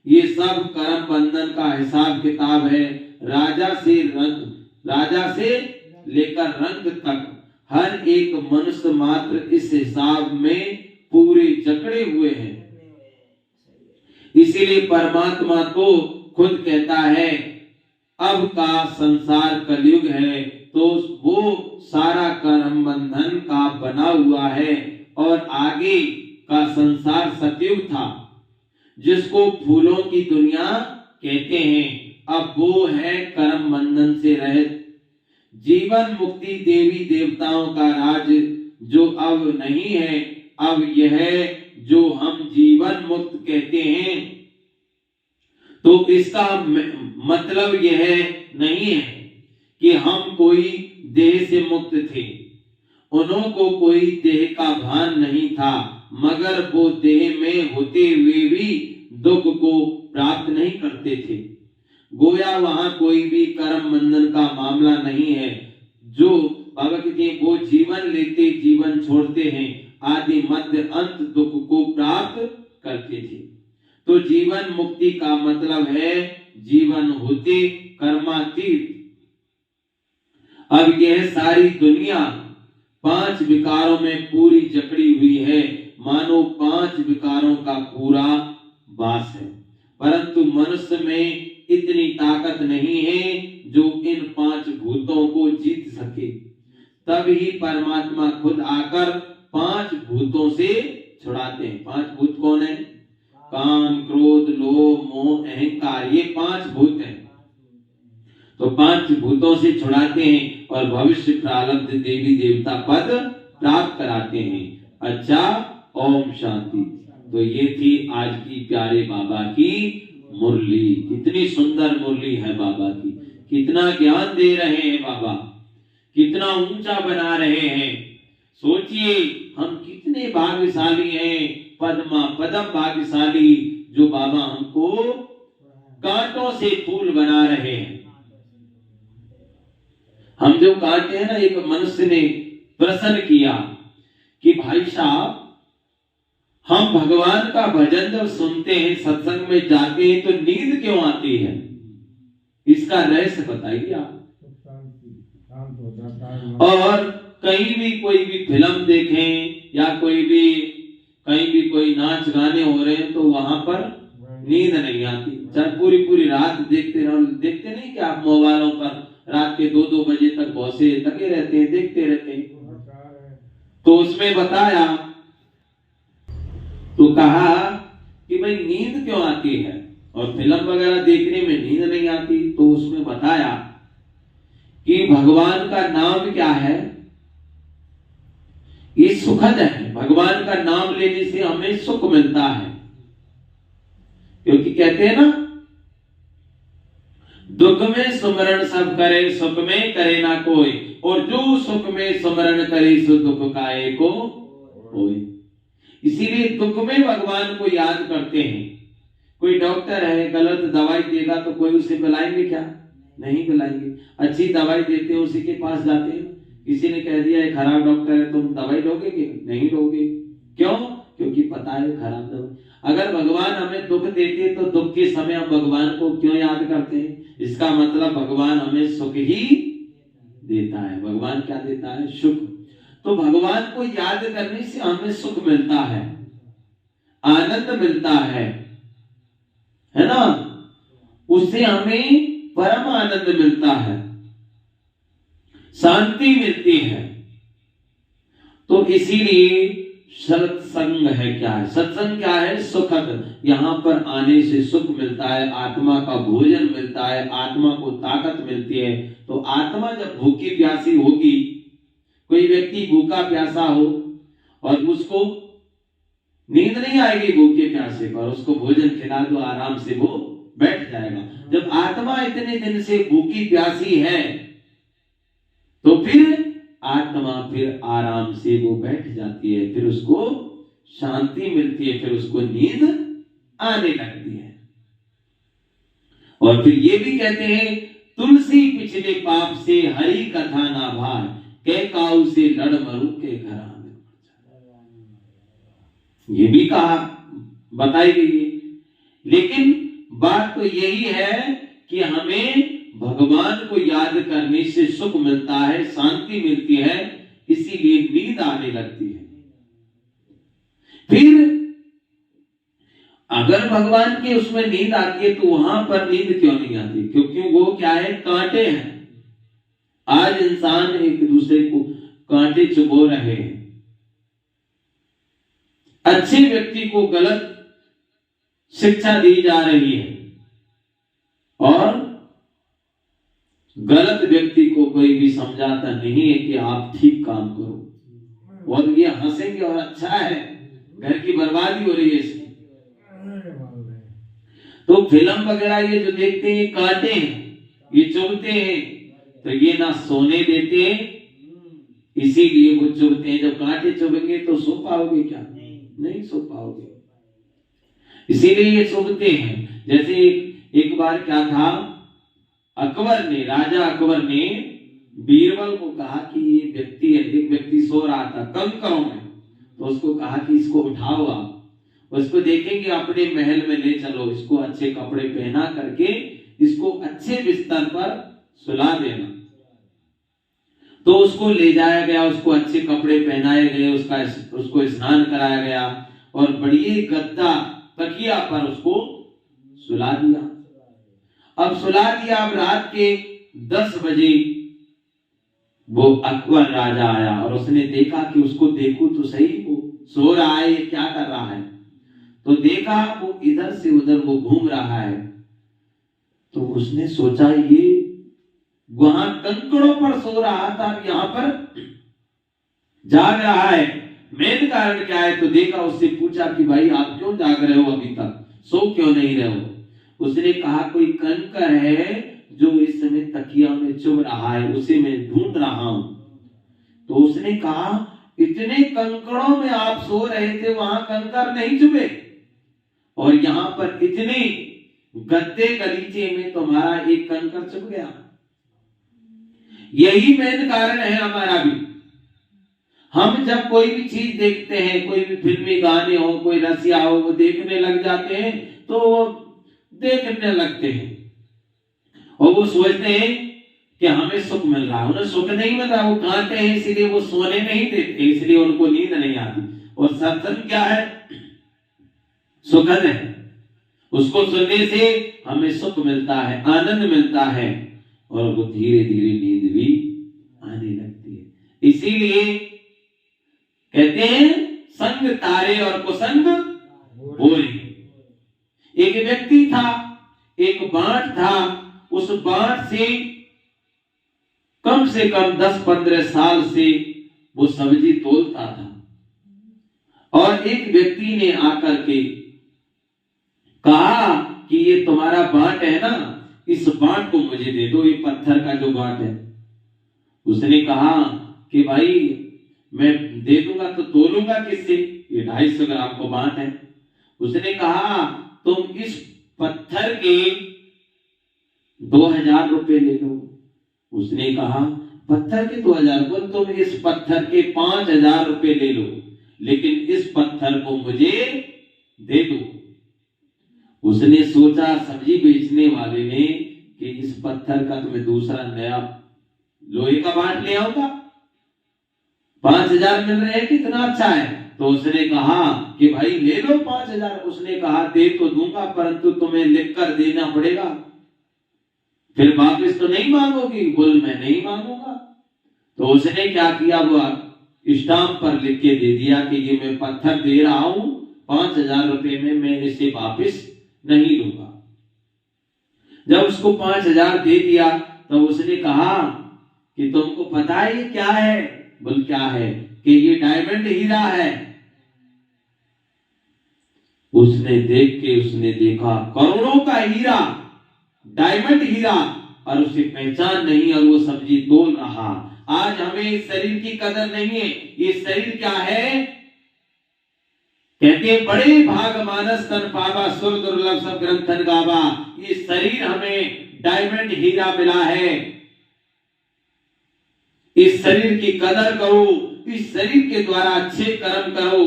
ये सब कर्म बंधन का हिसाब किताब है। राजा से लेकर रंग तक हर एक मनुष्य मात्र इस हिसाब में पूरे जकड़े हुए हैं। इसीलिए परमात्मा तो खुद कहता है अब का संसार कलयुग है, तो वो सारा कर्म बंधन का बना हुआ है, और आगे का संसार सतयुग था जिसको फूलों की दुनिया कहते हैं। अब वो है कर्म बंधन से रहित जीवन मुक्ति देवी देवताओं का राज जो अब नहीं है। अब यह जो हम जीवन मुक्त कहते हैं तो इसका मतलब यह नहीं है कि हम कोई देह से मुक्त थे। उनको कोई देह का भान नहीं था, मगर वो देह में होते हुए भी दुख को प्राप्त नहीं करते थे। गोया वहां कोई भी कर्म बंधन का मामला नहीं है। जो बाबा कहते हैं वो जीवन लेते जीवन छोड़ते हैं, आदि मध्य अंत दुख को प्राप्त करते थे। तो जीवन मुक्ति का मतलब है जीवन होते कर्मातीत। अब यह सारी दुनिया 5 विकारों में पूरी जकड़ी हुई है, मानो 5 विकारों का पूरा वास है, परंतु मनुष्य में इतनी ताकत नहीं है जो इन 5 भूतों को जीत सके। तब ही परमात्मा खुद आकर 5 भूतों से छुड़ाते हैं। 5 भूत कौन है? काम, क्रोध, लोभ, मोह, अहंकार, ये 5 भूत हैं। तो 5 भूतों से छुड़ाते हैं और भविष्य प्रारब्ध देवी देवता पद प्राप्त कराते हैं। अच्छा, ओम शांति। तो ये थी आज की प्यारे बाबा की मुरली। कितनी सुंदर मुरली है बाबा की, कितना ज्ञान दे रहे हैं बाबा, कितना ऊंचा बना रहे हैं। सोचिए हम कितने भाग्यशाली हैं, पद्मा पदम भाग्यशाली, जो बाबा हमको कांटों से फूल बना रहे हैं। हम जो कहते हैं ना, एक मनुष्य ने प्रश्न किया कि भाई साहब, हम भगवान का भजन जब सुनते हैं, सत्संग में जाते हैं, तो नींद क्यों आती है? इसका रहस्य बताइए आप। और कहीं भी कोई भी फिल्म देखें या कहीं भी कोई नाच गाने हो रहे हैं, तो वहां पर नींद नहीं आती। चाहे पूरी रात देखते नहीं कि आप मोबाइलों पर रात के 2-2 बजे तक बहुत से लगे रहते हैं, देखते रहते हैं। तो उसमें बताया, तो कहा कि भाई नींद क्यों आती है और फिल्म वगैरह देखने में नींद नहीं आती। तो उसमें बताया कि भगवान का नाम क्या है, ये सुखद है। भगवान का नाम लेने से हमें सुख मिलता है, क्योंकि कहते हैं ना, दुख में सुमरण सब करे, सुख में करे ना कोई, और जो सुख में सुमरण करे सो दुख काहे को होए। इसीलिए दुख में भगवान को याद करते हैं। कोई डॉक्टर है, गलत दवाई देगा तो कोई उसे बुलाएंगे क्या? नहीं बुलाएंगे। अच्छी दवाई देते हैं, उसी के पास जाते हैं। किसी ने कह दिया है खराब डॉक्टर है, तुम दवाई लोगे कि नहीं लोगे? क्यों? क्योंकि पता है खराब दवाई। अगर भगवान हमें दुख देते तो दुख के समय हम भगवान को क्यों याद करते हैं? इसका मतलब भगवान हमें सुख ही देता है। भगवान क्या देता है? सुख। तो भगवान को याद करने से हमें सुख मिलता है, आनंद मिलता है ना? उससे हमें परम आनंद मिलता है, शांति मिलती है। तो इसीलिए सत्संग है क्या है? सत्संग क्या है? सुखद। यहाँ पर आने से सुख मिलता है, आत्मा का भोजन मिलता है, आत्मा को ताकत मिलती है। तो आत्मा जब भूखी प्यासी होगी, कोई व्यक्ति भूखा प्यासा हो और उसको नींद नहीं आएगी भूखे प्यासे पर, उसको भोजन खिला दो, आराम से वो बैठ जाएगा। जब आत्मा इतने दिन से भूखी प्यासी है, तो फिर आत्मा फिर आराम से वो बैठ जाती है, फिर उसको शांति मिलती है, फिर उसको नींद आने लगती है। और फिर ये भी कहते हैं, तुलसी पिछले पाप से हरि कथा ना भार, के काऊ से लड़ मरु के घर में। ये भी कहा, बताई गई है। लेकिन बात तो यही है कि हमें भगवान को याद करने से सुख मिलता है, शांति मिलती है, इसीलिए नींद आने लगती है। फिर अगर भगवान की उसमें नींद आती है, तो वहां पर नींद क्यों नहीं आती? क्योंकि वो क्या है? कांटे हैं। आज इंसान एक दूसरे को कांटे चुभो रहे हैं। अच्छे व्यक्ति को गलत शिक्षा दी जा रही है और गलत व्यक्ति को कोई भी समझाता नहीं है कि आप ठीक काम करो, और ये हंसेंगे और अच्छा है, घर की बर्बादी हो रही है इसकी। तो फिल्म वगैरह ये जो देखते हैं, कांटे हैं, ये चुभते हैं, तो ये ना सोने देते हैं, इसीलिए वो चुभते हैं। जब कांटे चुभेंगे तो सो पाओगे क्या? नहीं सो पाओगे, इसीलिए ये चुभते हैं। जैसे एक बार क्या था, राजा अकबर ने बीरबल को कहा कि ये व्यक्ति है, एक व्यक्ति सो रहा था कंकरों में, तो उसको कहा कि इसको उठाओ, आप उसको देखेंगे अपने महल में ले चलो, इसको अच्छे कपड़े पहना करके इसको अच्छे बिस्तर पर सुला देना। तो उसको ले जाया गया, उसको अच्छे कपड़े पहनाए गए, उसको स्नान कराया गया और बड़ी गद्दा तकिया पर उसको सुला दिया। अब सुला दिया, अब रात के 10 बजे वो अकबर राजा आया और उसने देखा कि उसको देखो तो सही, वो सो रहा है, ये क्या कर रहा है। तो देखा वो इधर से उधर वो घूम रहा है। तो उसने सोचा ये वहां कंकड़ों पर सो रहा था, यहाँ पर जाग रहा है, मेन कारण क्या है। तो देखा, उससे पूछा कि भाई आप क्यों जाग रहे हो, अभी तक सो क्यों नहीं रहे हो। उसने कहा कोई कंकर है जो इस समय तकिया में चुभ रहा है, उसे मैं ढूंढ रहा हूं। तो उसने कहा इतने कंकड़ों में आप सो रहे थे, वहां कंकर नहीं चुभे, और यहाँ पर इतने गद्दे गलीचे में तुम्हारा एक कंकर चुभ गया। यही मेन कारण है हमारा भी। हम जब कोई भी चीज देखते हैं, कोई भी फिल्मी गाने हो, कोई रसिया हो, वो देखने लग जाते हैं, तो वो देखने लगते हैं और वो सोचते हैं कि हमें सुख मिल रहा है। उन्हें सुख नहीं मिल रहा, वो कांटे हैं, इसलिए वो सोने नहीं देते, इसलिए उनको नींद नहीं आती। और सत्संग क्या है, सुखद है, उसको सुनने से हमें सुख मिलता है, आनंद मिलता है और वो धीरे धीरे नींद भी आने लगती है। इसीलिए कहते हैं संग तारे और कुसंग भोरे। एक व्यक्ति था, एक बांट था, उस बांट से कम 10-15 साल से वो सब्जी तोलता था। और एक व्यक्ति ने आकर के कहा कि ये तुम्हारा बांट है ना, इस बांट को मुझे दे दो, ये पत्थर का जो बांट है। उसने कहा कि भाई मैं दे दूंगा तो तोलूंगा किससे, ये 250 ग्राम को बांट है। उसने कहा तुम इस पत्थर के 2000 रुपए ले लो। उसने कहा पत्थर के 2000 रुपए, तुम इस पत्थर के 5000 रुपए ले लो, लेकिन इस पत्थर को मुझे दे दो। उसने सोचा सब्जी बेचने वाले ने कि इस पत्थर का तुम्हें दूसरा नया लोहे का बांट ले आऊंगा, 5000 मिल रहे हैं, कितना अच्छा है। तो उसने कहा कि भाई ले लो 5000। उसने कहा दे तो दूंगा, परंतु तुम्हें लिखकर देना पड़ेगा, फिर वापस तो नहीं मांगोगी। बोल मैं नहीं मांगूंगा। तो उसने क्या किया, वो स्टाम्प पर लिख के दे दिया कि ये मैं पत्थर दे रहा हूं 5000 रुपए में, मैं इसे वापस नहीं लूंगा। जब उसको 5000 दे दिया तो उसने कहा कि तुमको पता है ये क्या है। बोल क्या है, कि ये डायमंड हीरा है। उसने देखा करोड़ों का हीरा, डायमंड हीरा, और उसे पहचान नहीं, और वो सब्जी तोल रहा। आज हमें इस शरीर की कदर नहीं है। ये शरीर क्या है, कहते बड़े भाग मानस तन पावा, सुर दुर्लभ सब ग्रंथन गावा। ये शरीर हमें डायमंड हीरा मिला है। इस शरीर की कदर करो, इस शरीर के द्वारा अच्छे कर्म करो।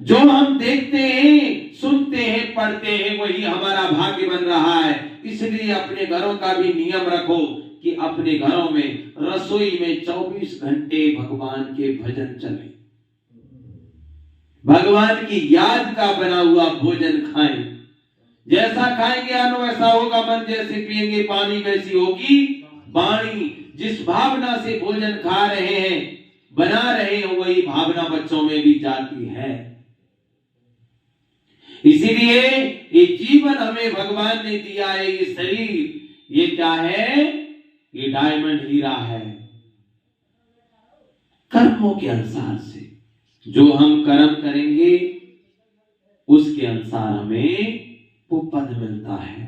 जो हम देखते हैं, सुनते हैं, पढ़ते हैं, वही हमारा भाग्य बन रहा है। इसलिए अपने घरों का भी नियम रखो कि अपने घरों में रसोई में 24 घंटे भगवान के भजन चले, भगवान की याद का बना हुआ भोजन खाएं। जैसा खाएंगे अन्न वैसा होगा मन, जैसे पिएंगे पानी वैसी होगी वाणी। जिस भावना से भोजन खा रहे हैं, बना रहे हैं, वही भावना बच्चों में भी जाती है। इसीलिए ये जीवन हमें भगवान ने दिया है, ये शरीर, ये क्या है, ये डायमंड हीरा है। कर्मों के अनुसार से जो हम कर्म करेंगे उसके अनुसार हमें वो पद मिलता है।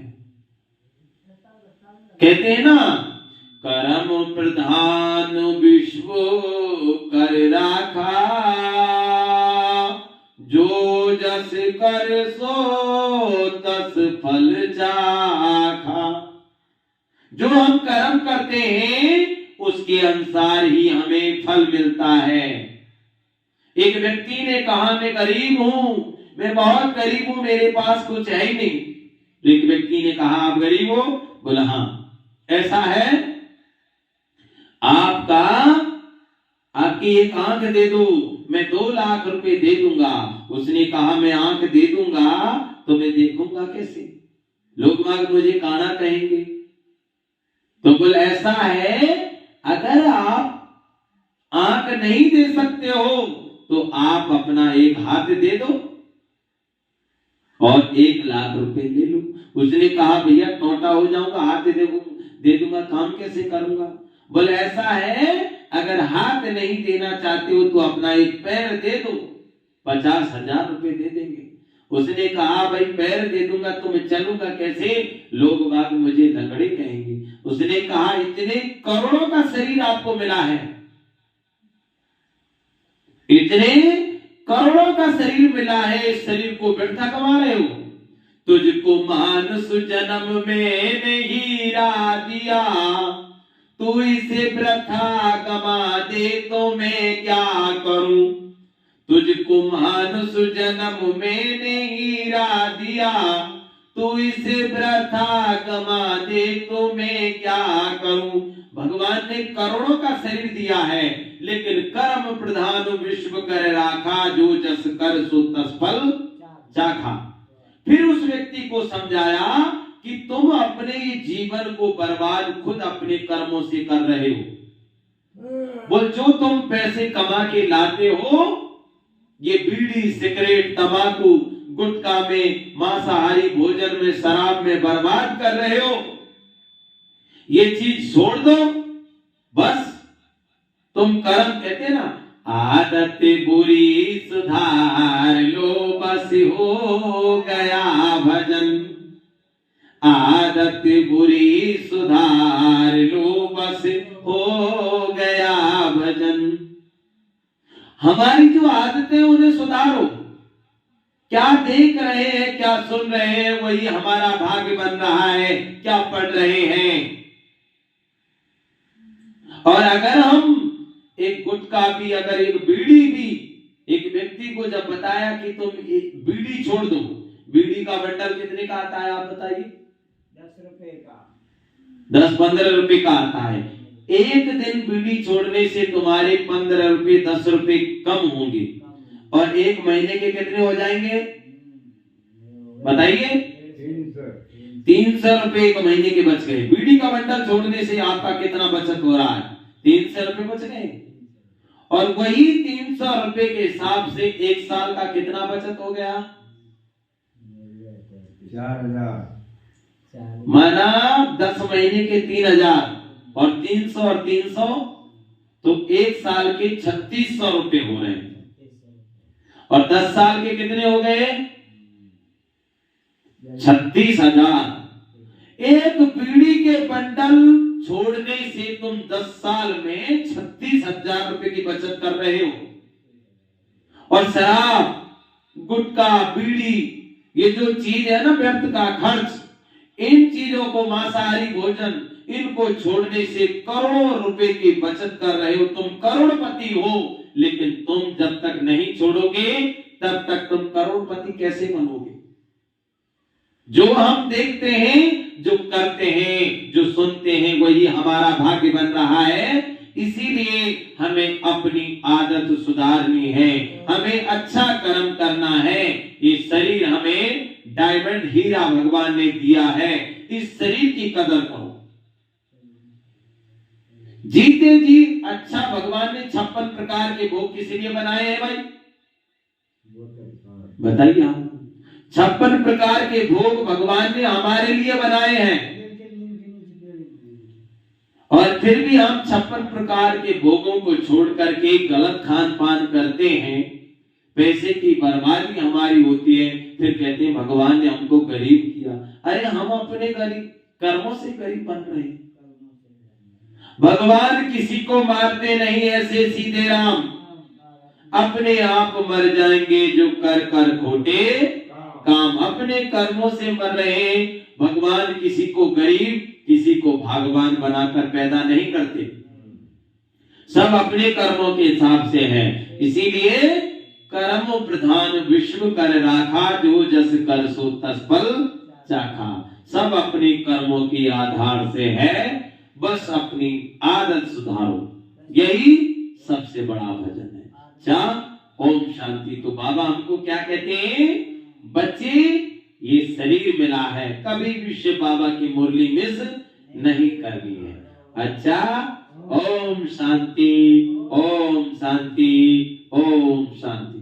कहते हैं ना, कर्म प्रधान विश्व कर राखा, जो जस कर सो तस फल चाखा। जो हम कर्म करते हैं उसके अनुसार ही हमें फल मिलता है। एक व्यक्ति ने कहा मैं गरीब हूं, मैं बहुत गरीब हूं, मेरे पास कुछ है ही नहीं। तो एक व्यक्ति ने कहा आप गरीब हो? बोला हाँ। ऐसा है, आपकी एक आंख दे दो, मैं 2 लाख रुपए दे दूंगा। उसने कहा मैं आंख दे दूंगा तो मैं देखूंगा कैसे, लोग मुझे काना कहेंगे। तो बोल ऐसा है, अगर आप आंख नहीं दे सकते हो तो आप अपना एक हाथ दे दो और 1 लाख रुपए ले लो। उसने कहा भैया टोटा हो जाऊंगा, हाथ दे दूंगा, काम कैसे करूंगा? बोले ऐसा है, अगर हाथ नहीं देना चाहते हो तो अपना एक पैर दे दो, 50,000 रुपए दे देंगे। उसने कहा भाई पैर दे दूंगा तो मैं चलूंगा कैसे, लोग बाग मुझे लंगड़े कहेंगे। उसने कहा इतने करोड़ों का शरीर आपको मिला है, इतने करोड़ों का शरीर मिला है, इस शरीर को व्यर्थ गवा रहे हो। तुझको मानुष जन्म में हीरा दिया, तू इसे वृथा गवा दे तो मैं क्या करूं। तुझको मानुष जन्म में हीरा दिया, तू इसे वृथा गवा दे तो मैं क्या करूं। भगवान ने करोड़ों का शरीर दिया है, लेकिन कर्म प्रधान विश्व कर राखा, जो जस कर सो तस फल चाखा। फिर उस व्यक्ति को समझाया कि तुम अपने ये जीवन को बर्बाद खुद अपने कर्मों से कर रहे हो। बोल जो तुम पैसे कमा के लाते हो, ये बीड़ी सिगरेट तंबाकू गुटखा में, मांसाहारी भोजन में, शराब में बर्बाद कर रहे हो, ये चीज छोड़ दो बस। तुम कर्म कहते ना, आदत बुरी सुधार लो बस हो गया भजन, आदत बुरी सुधार लो बस हो गया भजन। हमारी जो आदतें उन्हें सुधारो, क्या देख रहे हैं, क्या सुन रहे हैं, वही हमारा भाग्य बन रहा है, क्या पढ़ रहे हैं। और अगर हम एक गुटखा भी, अगर एक बीड़ी भी, एक व्यक्ति को जब बताया कि तुम एक बीड़ी छोड़ दो, बीड़ी का बंडल कितने का आता है आप बताइए? 10 रुपए का, 10-15 रुपए का आता है। एक दिन बीड़ी छोड़ने से तुम्हारे 15 रुपए 10 रुपए कम होंगे, और 1 महीने के कितने हो जाएंगे बताइए? 300 रुपए 1 महीने के बच गए। बीड़ी का बंडल छोड़ने से आपका कितना बचत हो रहा है? 300 रुपए बच गए। और वही 300 रुपए के हिसाब से 1 साल का कितना बचत हो गया? 4,000। माना 10 महीने के 3,000 और 300 और 300 तो 1 साल के 3,600 रुपए हो रहे हैं। और 10 साल के कितने हो गए? 36,000। एक बीड़ी के बंडल छोड़ने से तुम 10 साल में 36,000 रुपए की बचत कर रहे हो। और शराब, गुटखा, बीड़ी, ये जो चीज है ना व्यर्थ का खर्च, इन चीजों को, मांसाहारी भोजन, इनको छोड़ने से करोड़ों रुपए की बचत कर रहे हो। तुम करोड़पति हो, लेकिन तुम जब तक नहीं छोड़ोगे तब तक तुम करोड़पति कैसे बनोगे? जो हम देखते हैं, जो करते हैं, जो सुनते हैं, वही हमारा भाग्य बन रहा है। इसीलिए हमें अपनी आदत सुधारनी है, हमें अच्छा कर्म करना है। ये शरीर हमें डायमंड हीरा भगवान ने दिया है, इस शरीर की कदर करो। जीते जी अच्छा, भगवान ने 56 प्रकार के भोग किस लिए बनाए हैं भाई? बताइए आप। 56 प्रकार के भोग भगवान ने हमारे लिए बनाए हैं, और फिर भी हम 56 प्रकार के भोगों को छोड़ करके गलत खान पान करते हैं, पैसे की बर्बादी हमारी होती है। फिर कहते हैं भगवान ने हमको गरीब किया। अरे हम अपने गरीब कर्मों से गरीब बन रहे हैं। भगवान किसी को मारते नहीं, ऐसे सीधे राम अपने आप मर जाएंगे जो कर कर खोटे काम। अपने कर्मों से मर रहे हैं। भगवान किसी को गरीब, किसी को भगवान बनाकर पैदा नहीं करते। सब अपने कर्मों के हिसाब से है। इसीलिए कर्म प्रधान विश्व कर राखा, जो जस कर सो तस फल चाखा। सब अपने कर्मों के आधार से है, बस अपनी आदत सुधारो, यही सबसे बड़ा भजन है। अच्छा, ओम शांति। तो बाबा हमको क्या कहते हैं, बच्चे ये शरीर मिला है, कभी भी शिव बाबा की मुरली मिस नहीं करनी है। अच्छा, ओम शांति, ओम शांति, ओम शांति।